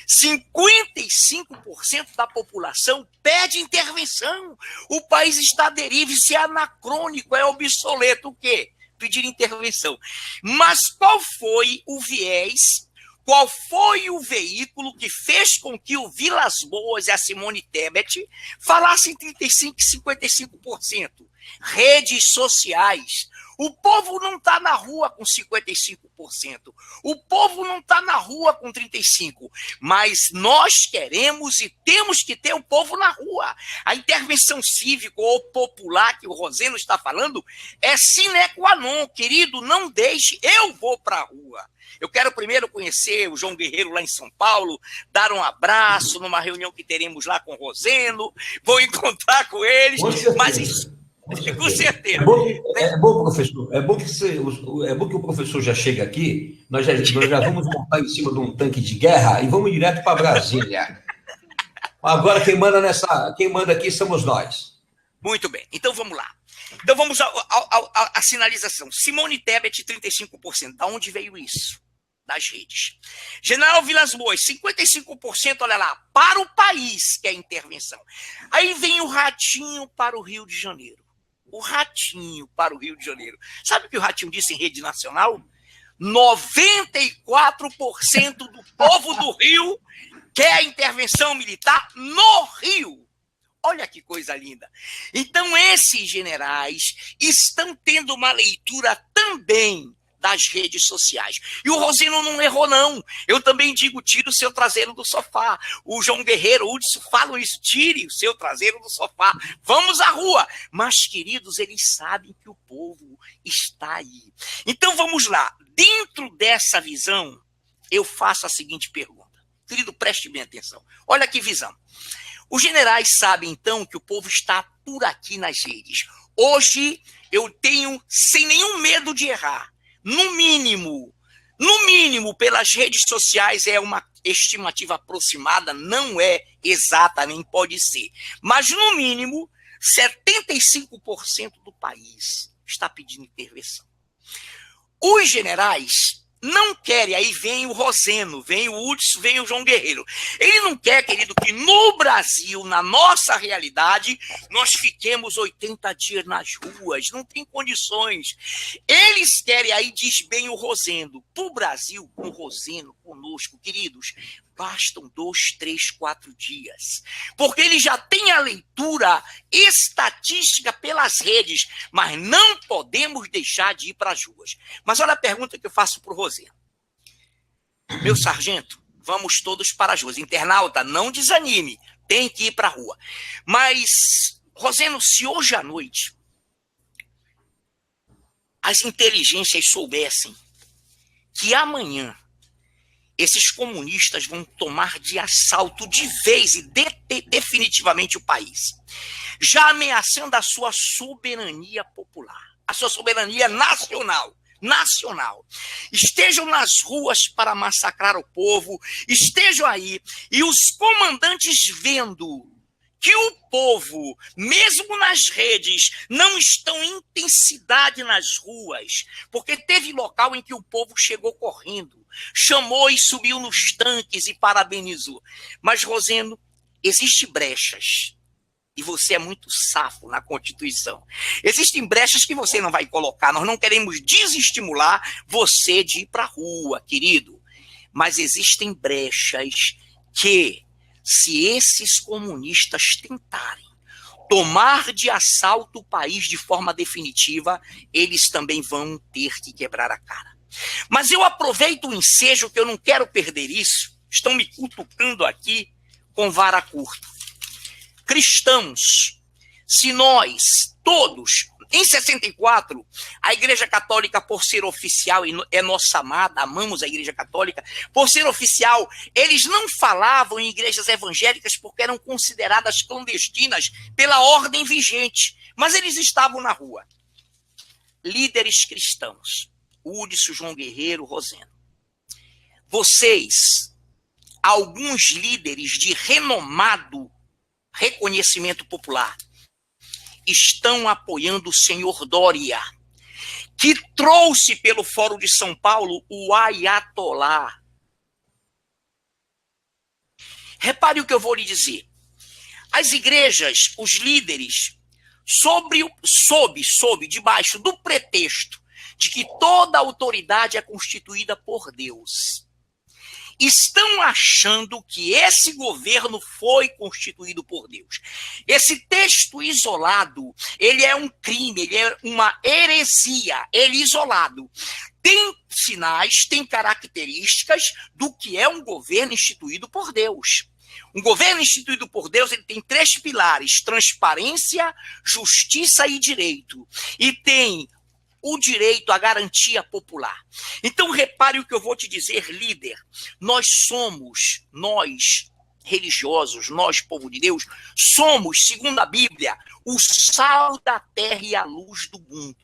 S2: 55% da população pede intervenção. O país está à deriva, isso é anacrônico, é obsoleto. O quê? Pedir intervenção. Mas qual foi o viés, qual foi o veículo que fez com que o Vilas Boas e a Simone Tebet falassem 35% e 55%? Redes sociais. O povo não está na rua com 55%. O povo não está na rua com 35%. Mas nós queremos e temos que ter o povo na rua. A intervenção cívica ou popular que o Roseno está falando é sine qua non. Querido, não deixe, eu vou para a rua. Eu quero primeiro conhecer o João Guerreiro lá em São Paulo, dar um abraço numa reunião que teremos lá com o Roseno, vou encontrar com eles, mas isso... Com certeza.
S4: É bom, professor. É bom que o professor já chega aqui. Nós já vamos montar em cima de um tanque de guerra e vamos direto para Brasília. Agora quem manda aqui somos nós.
S2: Muito bem. Então vamos lá. Então vamos à sinalização. Simone Tebet, 35%. Da onde veio isso? Das redes. General Vilas Boas, 55%, olha lá, para o país que é a intervenção. Aí vem o Ratinho para o Rio de Janeiro. O Ratinho para o Rio de Janeiro. Sabe o que o Ratinho disse em rede nacional? 94% do povo do Rio quer intervenção militar no Rio. Olha que coisa linda. Então, esses generais estão tendo uma leitura também das redes sociais. E o Roseno não errou, não. Eu também digo, tire o seu traseiro do sofá. O João Guerreiro, o Hudson falam isso, tire o seu traseiro do sofá. Vamos à rua. Mas, queridos, eles sabem que o povo está aí. Então, vamos lá. Dentro dessa visão, eu faço a seguinte pergunta. Querido, preste bem atenção. Olha que visão. Os generais sabem, então, que o povo está por aqui nas redes. Hoje, eu tenho, sem nenhum medo de errar, no mínimo, pelas redes sociais, é uma estimativa aproximada, não é exata, nem pode ser. Mas, no mínimo, 75% do país está pedindo intervenção. Os generais não querem, aí vem o Roseno, vem o Hudson, vem o João Guerreiro. Ele não quer, querido, que no Brasil, na nossa realidade, nós fiquemos 80 dias nas ruas, não tem condições. Eles querem, aí diz bem o Roseno, para o Brasil, com o Roseno, conosco, queridos, bastam 2, 3, 4 dias. Porque ele já tem a leitura estatística pelas redes, mas não podemos deixar de ir para as ruas. Mas olha a pergunta que eu faço para o Roseno. Meu sargento, vamos todos para as ruas. Internauta, não desanime, tem que ir para a rua. Mas, Roseno, se hoje à noite as inteligências soubessem que amanhã esses comunistas vão tomar de assalto de vez e definitivamente o país, já ameaçando a sua soberania popular, a sua soberania nacional. nacional. Estejam nas ruas para massacrar o povo, estejam aí, e os comandantes vendo que o povo, mesmo nas redes, não estão em intensidade nas ruas, porque teve local em que o povo chegou correndo, chamou e subiu nos tanques e parabenizou. Mas, Rosendo, existem brechas, e você é muito safo na Constituição. Existem brechas que você não vai colocar, nós não queremos desestimular você de ir para a rua, querido, mas existem brechas que, se esses comunistas tentarem tomar de assalto o país de forma definitiva, eles também vão ter que quebrar a cara. Mas eu aproveito o ensejo, que eu não quero perder isso, estão me cutucando aqui com vara curta. Cristãos, se nós todos, em 64, a Igreja Católica, por ser oficial, é nossa amada, amamos a Igreja Católica, por ser oficial, eles não falavam em igrejas evangélicas porque eram consideradas clandestinas pela ordem vigente, mas eles estavam na rua. Líderes cristãos, Hudson, João Guerreiro, Rosendo, vocês, alguns líderes de renomado reconhecimento popular, estão apoiando o senhor Dória, que trouxe pelo Fórum de São Paulo o Ayatollah. Repare o que eu vou lhe dizer. As igrejas, os líderes, sob debaixo do pretexto de que toda autoridade é constituída por Deus, estão achando que esse governo foi constituído por Deus. Esse texto isolado, ele é um crime, ele é uma heresia, ele isolado. Tem sinais, tem características do que é um governo instituído por Deus. Um governo instituído por Deus, ele tem 3 pilares: transparência, justiça e direito. E tem o direito à garantia popular. Então, repare o que eu vou te dizer, líder. Nós religiosos, nós, povo de Deus, somos, segundo a Bíblia, o sal da terra e a luz do mundo.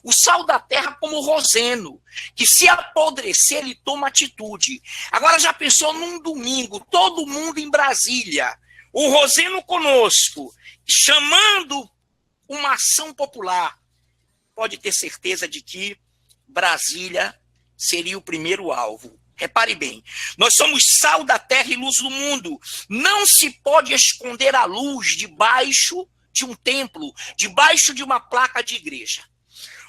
S2: O sal da terra como o Roseno, que se apodrecer, ele toma atitude. Agora, já pensou num domingo, todo mundo em Brasília, o Roseno conosco, chamando uma ação popular? Pode ter certeza de que Brasília seria o primeiro alvo. Repare bem, nós somos sal da terra e luz do mundo. Não se pode esconder a luz debaixo de um templo, debaixo de uma placa de igreja.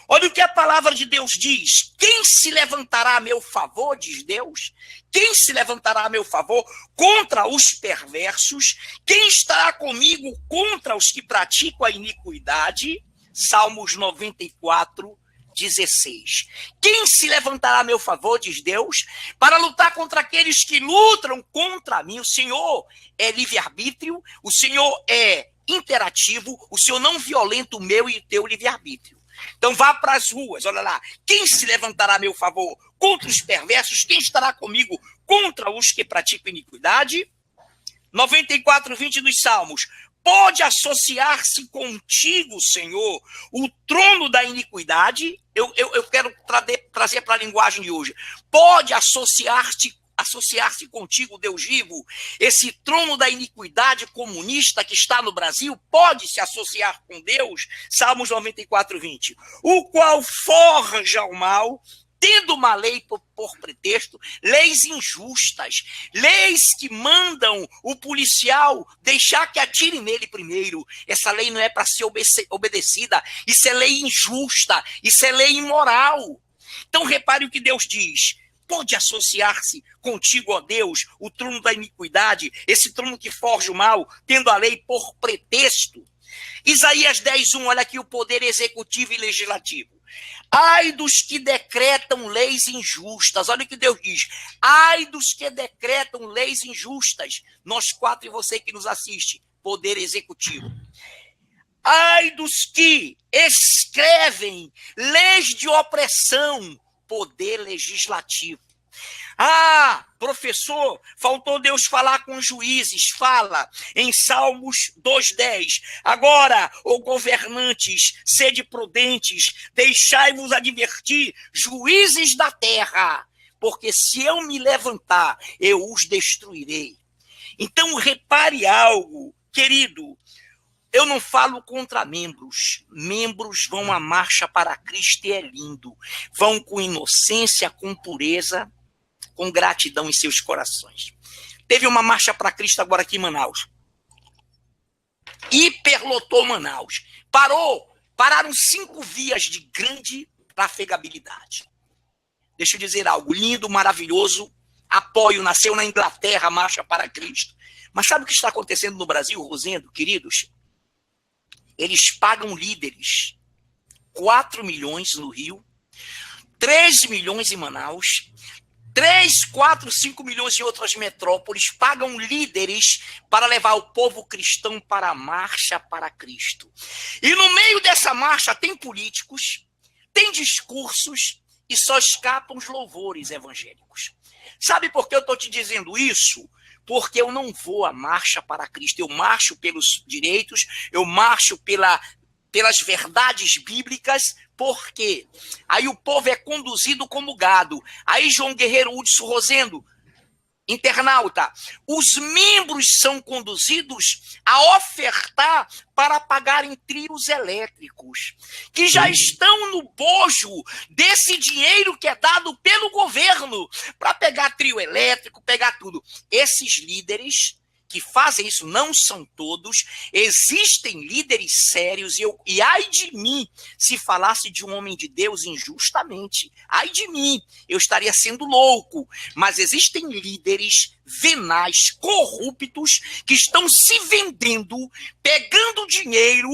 S2: Olha o que a palavra de Deus diz. Quem se levantará a meu favor, diz Deus? Quem se levantará a meu favor contra os perversos? Quem estará comigo contra os que praticam a iniquidade? Salmos 94, 16. Quem se levantará a meu favor, diz Deus, para lutar contra aqueles que lutam contra mim? O Senhor é livre-arbítrio, o Senhor é interativo, o Senhor não violenta o meu e o teu livre-arbítrio. Então vá para as ruas, olha lá. Quem se levantará a meu favor contra os perversos? Quem estará comigo contra os que praticam iniquidade? 94, 20 dos Salmos. Pode associar-se contigo, Senhor, o trono da iniquidade? Eu quero trazer para a linguagem de hoje. Pode associar-se contigo, Deus vivo, esse trono da iniquidade comunista que está no Brasil? Pode se associar com Deus? Salmos 94, 20. O qual forja o mal, tendo uma lei por pretexto, leis injustas, leis que mandam o policial deixar que atire nele primeiro. Essa lei não é para ser obedecida, isso é lei injusta, isso é lei imoral. Então repare o que Deus diz. Pode associar-se contigo, ó Deus, o trono da iniquidade, esse trono que forja o mal, tendo a lei por pretexto. Isaías 10:1, olha aqui o poder executivo e legislativo. Ai dos que decretam leis injustas. Olha o que Deus diz. Ai dos que decretam leis injustas. Nós 4 e você que nos assiste. Poder executivo. Ai dos que escrevem leis de opressão. Poder legislativo. Ah, professor, faltou Deus falar com os juízes. Fala em Salmos 2:10. Agora, ó governantes, sede prudentes, deixai-vos advertir, juízes da terra, porque se eu me levantar, eu os destruirei. Então, repare algo, querido. Eu não falo contra membros. Membros vão à marcha para Cristo e é lindo. Vão com inocência, com pureza, com gratidão em seus corações. Teve uma marcha para Cristo agora aqui em Manaus. Hiperlotou Manaus. Pararam 5 vias de grande trafegabilidade. Deixa eu dizer algo lindo, maravilhoso. Apoio, nasceu na Inglaterra, a marcha para Cristo. Mas sabe o que está acontecendo no Brasil, Rosendo, queridos? Eles pagam líderes. 4 milhões no Rio, 3 milhões em Manaus, 3, 4, 5 milhões em outras metrópoles, pagam líderes para levar o povo cristão para a marcha para Cristo. E no meio dessa marcha tem políticos, tem discursos e só escapam os louvores evangélicos. Sabe por que eu estou te dizendo isso? Porque eu não vou à marcha para Cristo, eu marcho pelos direitos, eu marcho pelas verdades bíblicas, porque aí o povo é conduzido como gado. Aí João Guerreiro Hudson Rosendo, internauta, os membros são conduzidos a ofertar para pagarem trios elétricos, que já estão no bojo desse dinheiro que é dado pelo governo para pegar trio elétrico, pegar tudo. Esses líderes que fazem isso, não são todos, existem líderes sérios, e ai de mim se falasse de um homem de Deus injustamente, ai de mim, eu estaria sendo louco, mas existem líderes venais, corruptos, que estão se vendendo, pegando dinheiro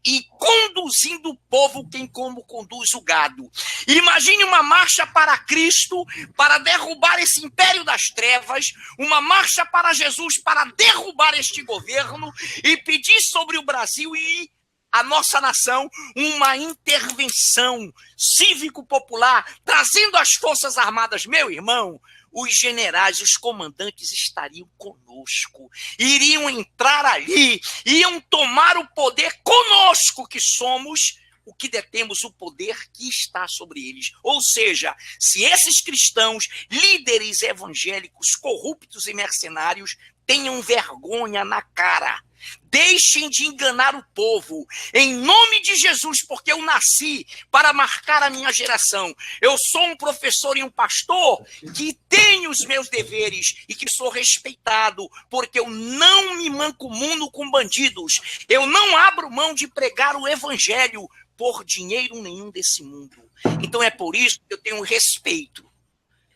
S2: e conduzindo o povo como conduz o gado. Imagine uma marcha para Cristo, para derrubar esse império das trevas, uma marcha para Jesus, para derrubar este governo e pedir sobre o Brasil e a nossa nação uma intervenção cívico-popular, trazendo as Forças Armadas. Meu irmão, os generais, os comandantes estariam conosco, iriam entrar ali, iam tomar o poder conosco, que somos o que detemos o poder que está sobre eles. Ou seja, se esses cristãos, líderes evangélicos, corruptos e mercenários, tenham vergonha na cara, deixem de enganar o povo, em nome de Jesus, porque eu nasci para marcar a minha geração. Eu sou um professor e um pastor que tenho os meus deveres e que sou respeitado, porque eu não me mancomuno com bandidos, eu não abro mão de pregar o evangelho por dinheiro nenhum desse mundo. Então é por isso que eu tenho respeito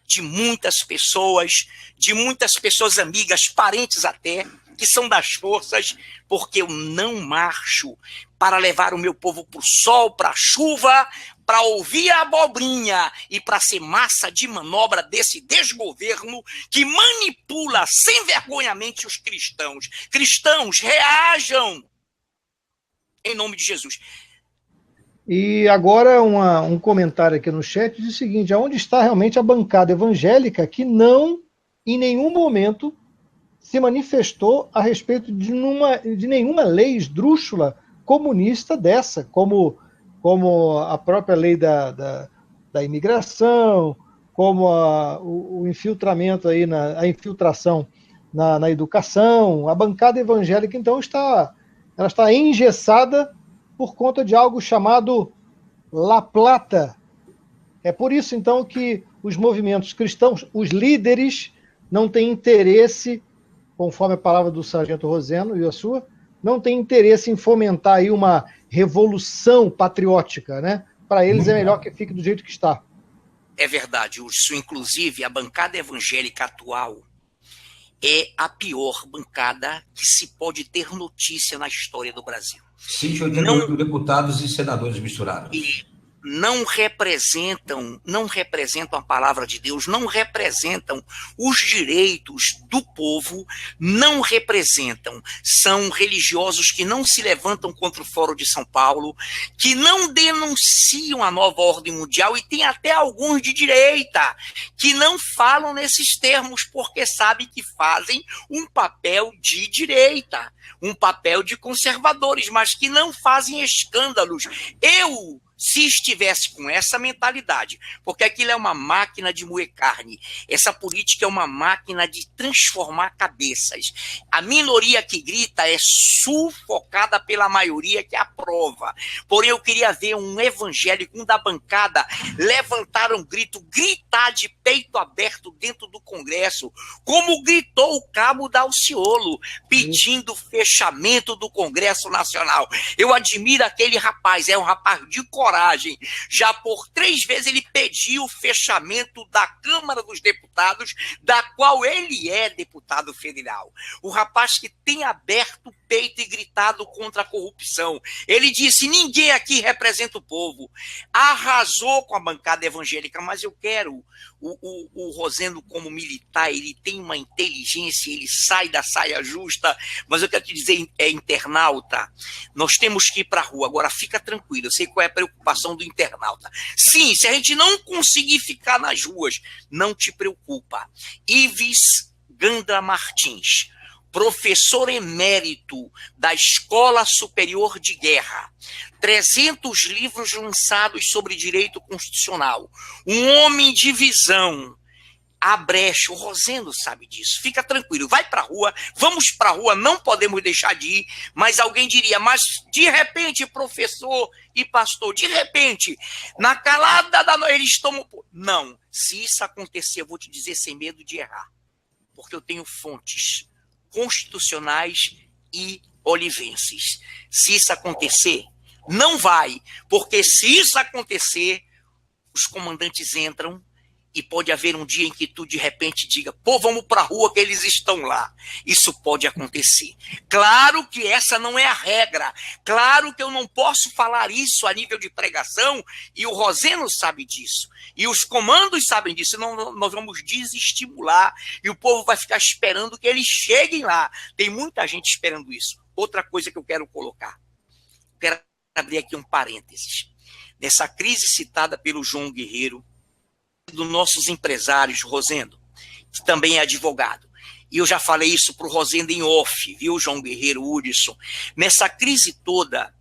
S2: de muitas pessoas amigas, parentes até, que são das forças, porque eu não marcho para levar o meu povo para o sol, para a chuva, para ouvir a abobrinha e para ser massa de manobra desse desgoverno que manipula sem vergonhamente os cristãos. Cristãos, reajam em nome de Jesus.
S1: E agora um comentário aqui no chat diz o seguinte: aonde está realmente a bancada evangélica que não, em nenhum momento, se manifestou a respeito de nenhuma lei esdrúxula comunista dessa, como a própria lei da imigração, como o infiltramento aí, a infiltração na educação? A bancada evangélica, então, está engessada por conta de algo chamado La Plata. É por isso, então, que os movimentos cristãos, os líderes, não têm interesse, conforme a palavra do sargento Rosendo e a sua, não têm interesse em fomentar aí uma revolução patriótica, né? Para eles é melhor que fique do jeito que está.
S2: É verdade, Urso. Inclusive, a bancada evangélica atual é a pior bancada que se pode ter notícia na história do Brasil.
S4: 188 deputados e senadores misturados.
S2: E não representam a palavra de Deus, não representam os direitos do povo, não representam. São religiosos que não se levantam contra o Fórum de São Paulo, que não denunciam a nova ordem mundial, e tem até alguns de direita que não falam nesses termos, porque sabem que fazem um papel de direita, um papel de conservadores, mas que não fazem escândalos. Se estivesse com essa mentalidade, porque aquilo é uma máquina de moer carne, essa política é uma máquina de transformar cabeças. A minoria que grita é sufocada pela maioria que aprova. Porém, eu queria ver um evangélico, um da bancada, levantar um grito, gritar de peito aberto dentro do Congresso, como gritou o cabo Daciolo, pedindo o fechamento do Congresso Nacional. Eu admiro aquele rapaz, é um rapaz de coragem. Já por 3 vezes ele pediu o fechamento da Câmara dos Deputados, da qual ele é deputado federal. O rapaz que tem aberto o peito e gritado contra a corrupção. Ele disse: ninguém aqui representa o povo. Arrasou com a bancada evangélica, mas eu quero o Rosendo como militar, ele tem uma inteligência, ele sai da saia justa, mas eu quero te dizer, internauta, nós temos que ir para a rua. Agora fica tranquilo, eu sei qual é a preocupação do internauta. Sim, se a gente não conseguir ficar nas ruas, não te preocupa. Ives Gandra Martins, professor emérito da Escola Superior de Guerra, 300 livros lançados sobre direito constitucional, um homem de visão, a brecha. O Rosendo sabe disso, fica tranquilo, vai para a rua, vamos para a rua, não podemos deixar de ir, mas alguém diria, mas de repente, professor e pastor, de repente, na calada da noite, eles tomam... Não, se isso acontecer, eu vou te dizer sem medo de errar, porque eu tenho fontes constitucionais e olivenses. Se isso acontecer, não vai, porque se isso acontecer, os comandantes entram e pode haver um dia em que tu de repente diga, pô, vamos para a rua que eles estão lá. Isso pode acontecer. Claro que essa não é a regra. Claro que eu não posso falar isso a nível de pregação, e o Rosendo sabe disso. E os comandos sabem disso. Não, nós vamos desestimular e o povo vai ficar esperando que eles cheguem lá. Tem muita gente esperando isso. Outra coisa que eu quero colocar. Quero abrir aqui um parênteses. Nessa crise citada pelo João Guerreiro, dos nossos empresários, Rosendo, que também é advogado. E eu já falei isso para o Rosendo em off, viu, João Guerreiro, Hudson? Nessa crise toda,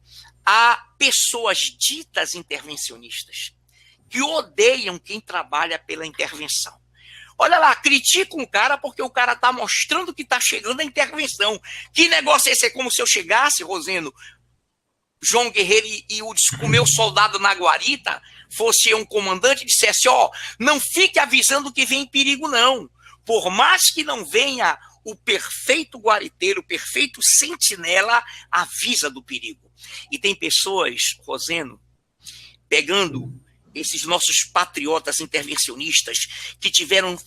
S2: há pessoas ditas intervencionistas que odeiam quem trabalha pela intervenção. Olha lá, critica um cara porque o cara está mostrando que está chegando a intervenção. Que negócio é esse? É como se eu chegasse, Rosendo, João Guerreiro e o meu soldado na guarita, fosse um comandante e dissesse, não fique avisando que vem perigo, não. Por mais que não venha o perfeito guariteiro, o perfeito sentinela, avisa do perigo. E tem pessoas, Rosendo, pegando esses nossos patriotas intervencionistas que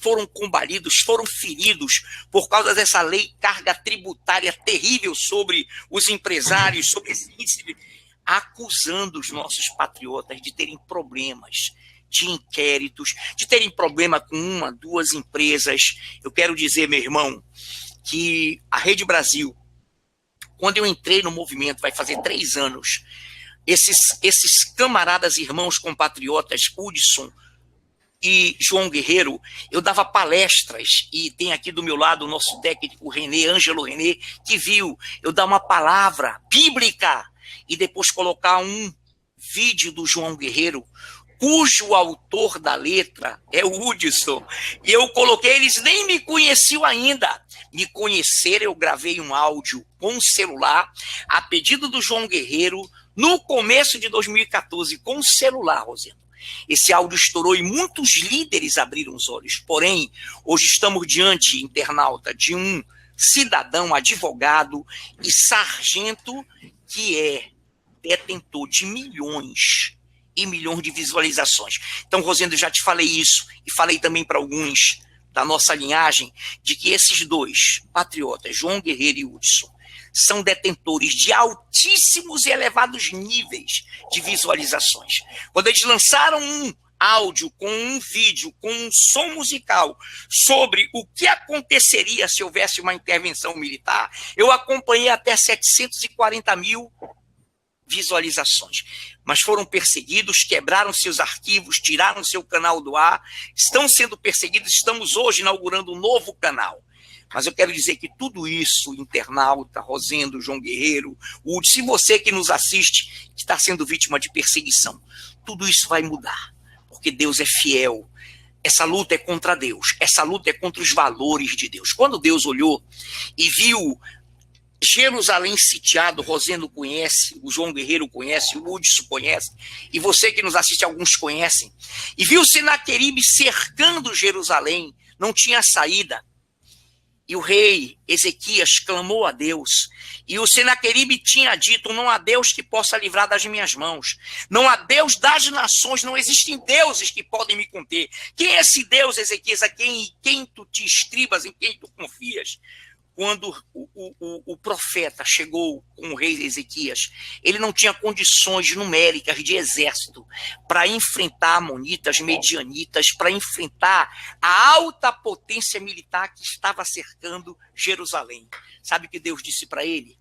S2: foram combalidos, foram feridos por causa dessa lei carga tributária terrível sobre os empresários, sobre esse índice, acusando os nossos patriotas de terem problemas de inquéritos, de terem problema com 1, 2 empresas. Eu quero dizer, meu irmão, que a Rede Brasil, quando eu entrei no movimento, vai fazer 3 anos, esses camaradas, irmãos, compatriotas, Hudson e João Guerreiro, eu dava palestras, e tem aqui do meu lado o nosso técnico Ângelo René, que viu eu dar uma palavra bíblica e depois colocar um vídeo do João Guerreiro, cujo autor da letra é o Hudson, e eu coloquei, eles nem me conheciam ainda. Me conheceram, eu gravei um áudio com um celular, a pedido do João Guerreiro, no começo de 2014, com o celular, Rosendo. Esse áudio estourou e muitos líderes abriram os olhos. Porém, hoje estamos diante, internauta, de um cidadão, advogado e sargento que é detentor de milhões e milhões de visualizações. Então, Rosendo, eu já te falei isso e falei também para alguns da nossa linhagem de que esses 2 patriotas, João Guerreiro e Hudson, são detentores de altíssimos e elevados níveis de visualizações. Quando eles lançaram um áudio, com um vídeo, com um som musical sobre o que aconteceria se houvesse uma intervenção militar, eu acompanhei até 740 mil visualizações. mas foram perseguidos, quebraram seus arquivos, tiraram seu canal do ar, estão sendo perseguidos, estamos hoje inaugurando um novo canal. Mas eu quero dizer que tudo isso, internauta, Rosendo, João Guerreiro, Woody, se você que nos assiste, que está sendo vítima de perseguição, tudo isso vai mudar, porque Deus é fiel. Essa luta é contra Deus, essa luta é contra os valores de Deus. Quando Deus olhou e viu Jerusalém sitiado, Rosendo conhece, o João Guerreiro conhece, o Hudson conhece, e você que nos assiste, alguns conhecem, e viu Senaqueribe cercando Jerusalém, não tinha saída, e o rei Ezequias clamou a Deus, e o Senaqueribe tinha dito: não há Deus que possa livrar das minhas mãos, não há Deus das nações, não existem deuses que podem me conter. Quem é esse Deus, Ezequias, a quem tu te estribas, em quem tu confias? Quando o profeta chegou com o rei Ezequias, ele não tinha condições numéricas de exército para enfrentar amonitas, medianitas, para enfrentar a alta potência militar que estava cercando Jerusalém. Sabe o que Deus disse para ele?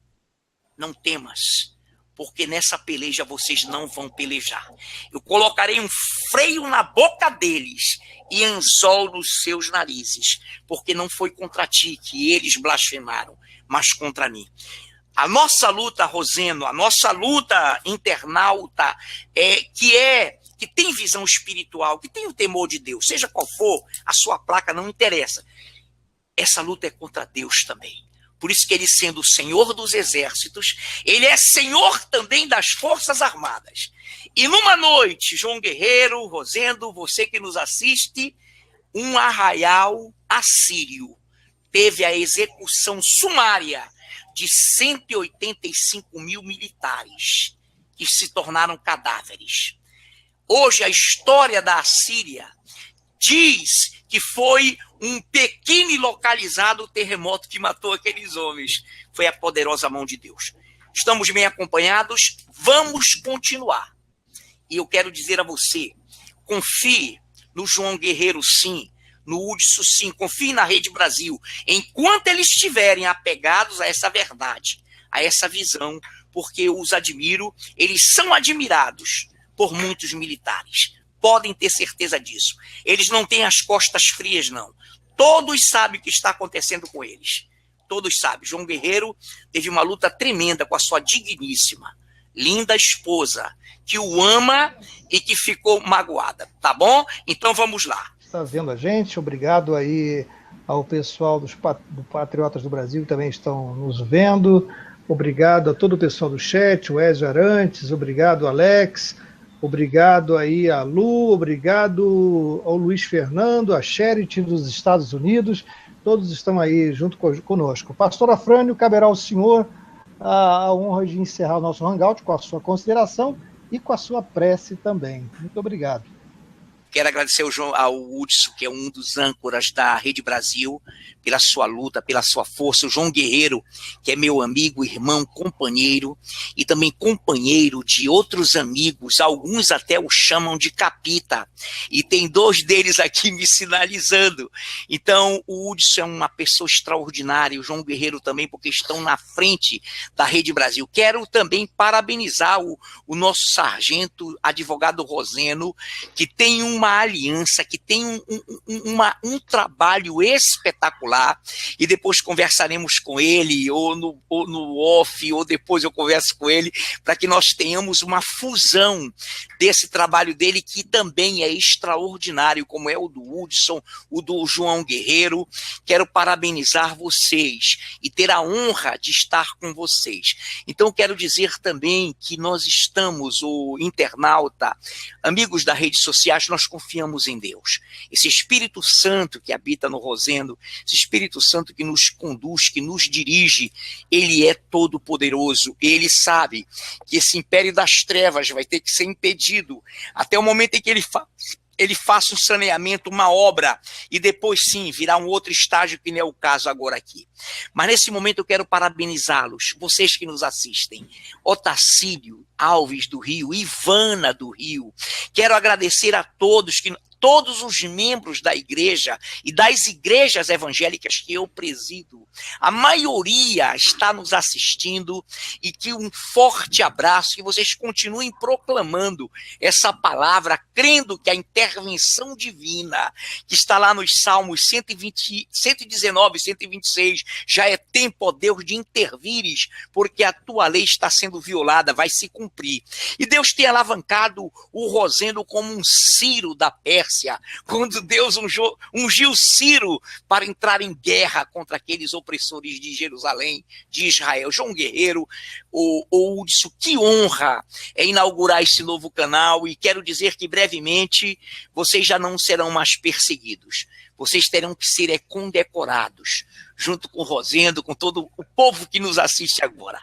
S2: Não temas, porque nessa peleja vocês não vão pelejar. Eu colocarei um freio na boca deles e anzol nos seus narizes, porque não foi contra ti que eles blasfemaram, mas contra mim. A nossa luta, Rosendo, a nossa luta internauta, que tem visão espiritual, que tem o temor de Deus, seja qual for, a sua placa não interessa. Essa luta é contra Deus também. Por isso que ele, sendo o Senhor dos exércitos, ele é Senhor também das forças armadas. E numa noite, João Guerreiro, Rosendo, você que nos assiste, um arraial assírio teve a execução sumária de 185 mil militares que se tornaram cadáveres. Hoje a história da Assíria diz que foi um pequeno e localizado terremoto que matou aqueles homens. Foi a poderosa mão de Deus. Estamos bem acompanhados, vamos continuar. E eu quero dizer a você, confie no João Guerreiro, sim, no Hudson, sim, confie na Rede Brasil, enquanto eles estiverem apegados a essa verdade, a essa visão, porque eu os admiro, eles são admirados por muitos militares. Podem ter certeza disso. Eles não têm as costas frias, não. Todos sabem o que está acontecendo com eles. Todos sabem. João Guerreiro teve uma luta tremenda com a sua digníssima, linda esposa, que o ama e que ficou magoada. Tá bom? Então vamos lá.
S1: Está vendo a gente? Obrigado aí ao pessoal do Patriotas do Brasil que também estão nos vendo. Obrigado a todo o pessoal do chat, o Ezio Arantes, obrigado Alex. Obrigado aí a Lu, obrigado ao Luiz Fernando, a Charity dos Estados Unidos, todos estão aí junto conosco. Pastor Afrânio, caberá ao senhor a honra de encerrar o nosso hangout com a sua consideração e com a sua prece também. Muito obrigado.
S2: Quero agradecer ao Hudson, que é um dos âncoras da Rede Brasil, pela sua luta, pela sua força. O João Guerreiro, que é meu amigo, irmão, companheiro, e também companheiro de outros amigos, alguns até o chamam de capita, e tem 2 deles aqui me sinalizando. Então, o Hudson é uma pessoa extraordinária, o João Guerreiro também, porque estão na frente da Rede Brasil. Quero também parabenizar o nosso sargento, advogado Rosendo, que tem uma aliança, que tem um trabalho espetacular, e depois conversaremos com ele, ou no off, ou depois eu converso com ele, para que nós tenhamos uma fusão desse trabalho dele, que também é extraordinário, como é o do Hudson, o do João Guerreiro. Quero parabenizar vocês e ter a honra de estar com vocês. Então quero dizer também que nós estamos, o internauta, amigos da redes sociais, nós confiamos em Deus. Esse Espírito Santo que habita no Rosendo, esse Espírito Santo que nos conduz, que nos dirige, ele é todo poderoso. Ele sabe que esse império das trevas vai ter que ser impedido até o momento em que ele faça um saneamento, uma obra, e depois sim virá um outro estágio, que não é o caso agora aqui. Mas nesse momento eu quero parabenizá-los, vocês que nos assistem, Otacílio Alves do Rio, Ivana do Rio. Quero agradecer a todos todos os membros da igreja e das igrejas evangélicas que eu presido. A maioria está nos assistindo e que um forte abraço, que vocês continuem proclamando essa palavra, crendo que a intervenção divina, que está lá nos Salmos 120, 119, 126, já é tempo, ó Deus, de intervires, porque a tua lei está sendo violada, vai se cumprir. E Deus tem alavancado o Rosendo como um Ciro da Pérsia, quando Deus ungiu Ciro para entrar em guerra contra aqueles opressores de Jerusalém, de Israel. João Guerreiro, o Hudson, que honra é inaugurar esse novo canal, e quero dizer que brevemente vocês já não serão mais perseguidos. Vocês terão que ser condecorados, junto com o Rosendo, com todo o povo que nos assiste agora.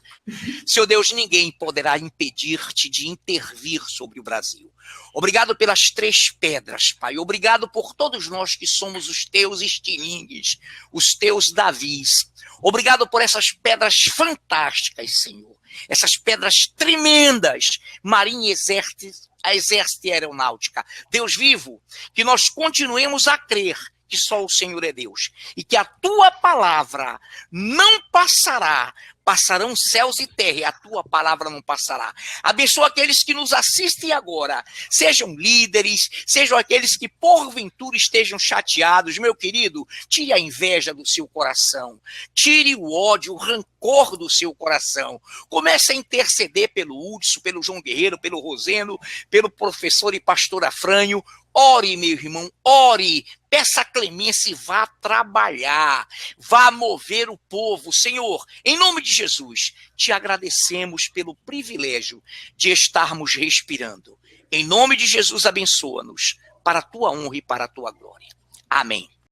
S2: Senhor Deus, ninguém poderá impedir-te de intervir sobre o Brasil. Obrigado pelas 3 pedras, Pai. Obrigado por todos nós que somos os teus estilingues, os teus Davis. Obrigado por essas pedras fantásticas, Senhor. Essas pedras tremendas, Marinha, Exército e Aeronáutica. Deus vivo, que nós continuemos a crer que só o Senhor é Deus, e que a tua palavra não passará. Passarão céus e terra, e a tua palavra não passará. Abençoa aqueles que nos assistem agora, sejam líderes, sejam aqueles que porventura estejam chateados. Meu querido, tire a inveja do seu coração, tire o ódio, o rancor do seu coração. Comece a interceder pelo Hudson, pelo João Guerreiro, pelo Rosendo, pelo professor e pastor Afrânio. Ore, meu irmão, ore, peça clemência e vá trabalhar, vá mover o povo. Senhor, em nome de Jesus, te agradecemos pelo privilégio de estarmos respirando. Em nome de Jesus, abençoa-nos, para a tua honra e para a tua glória. Amém.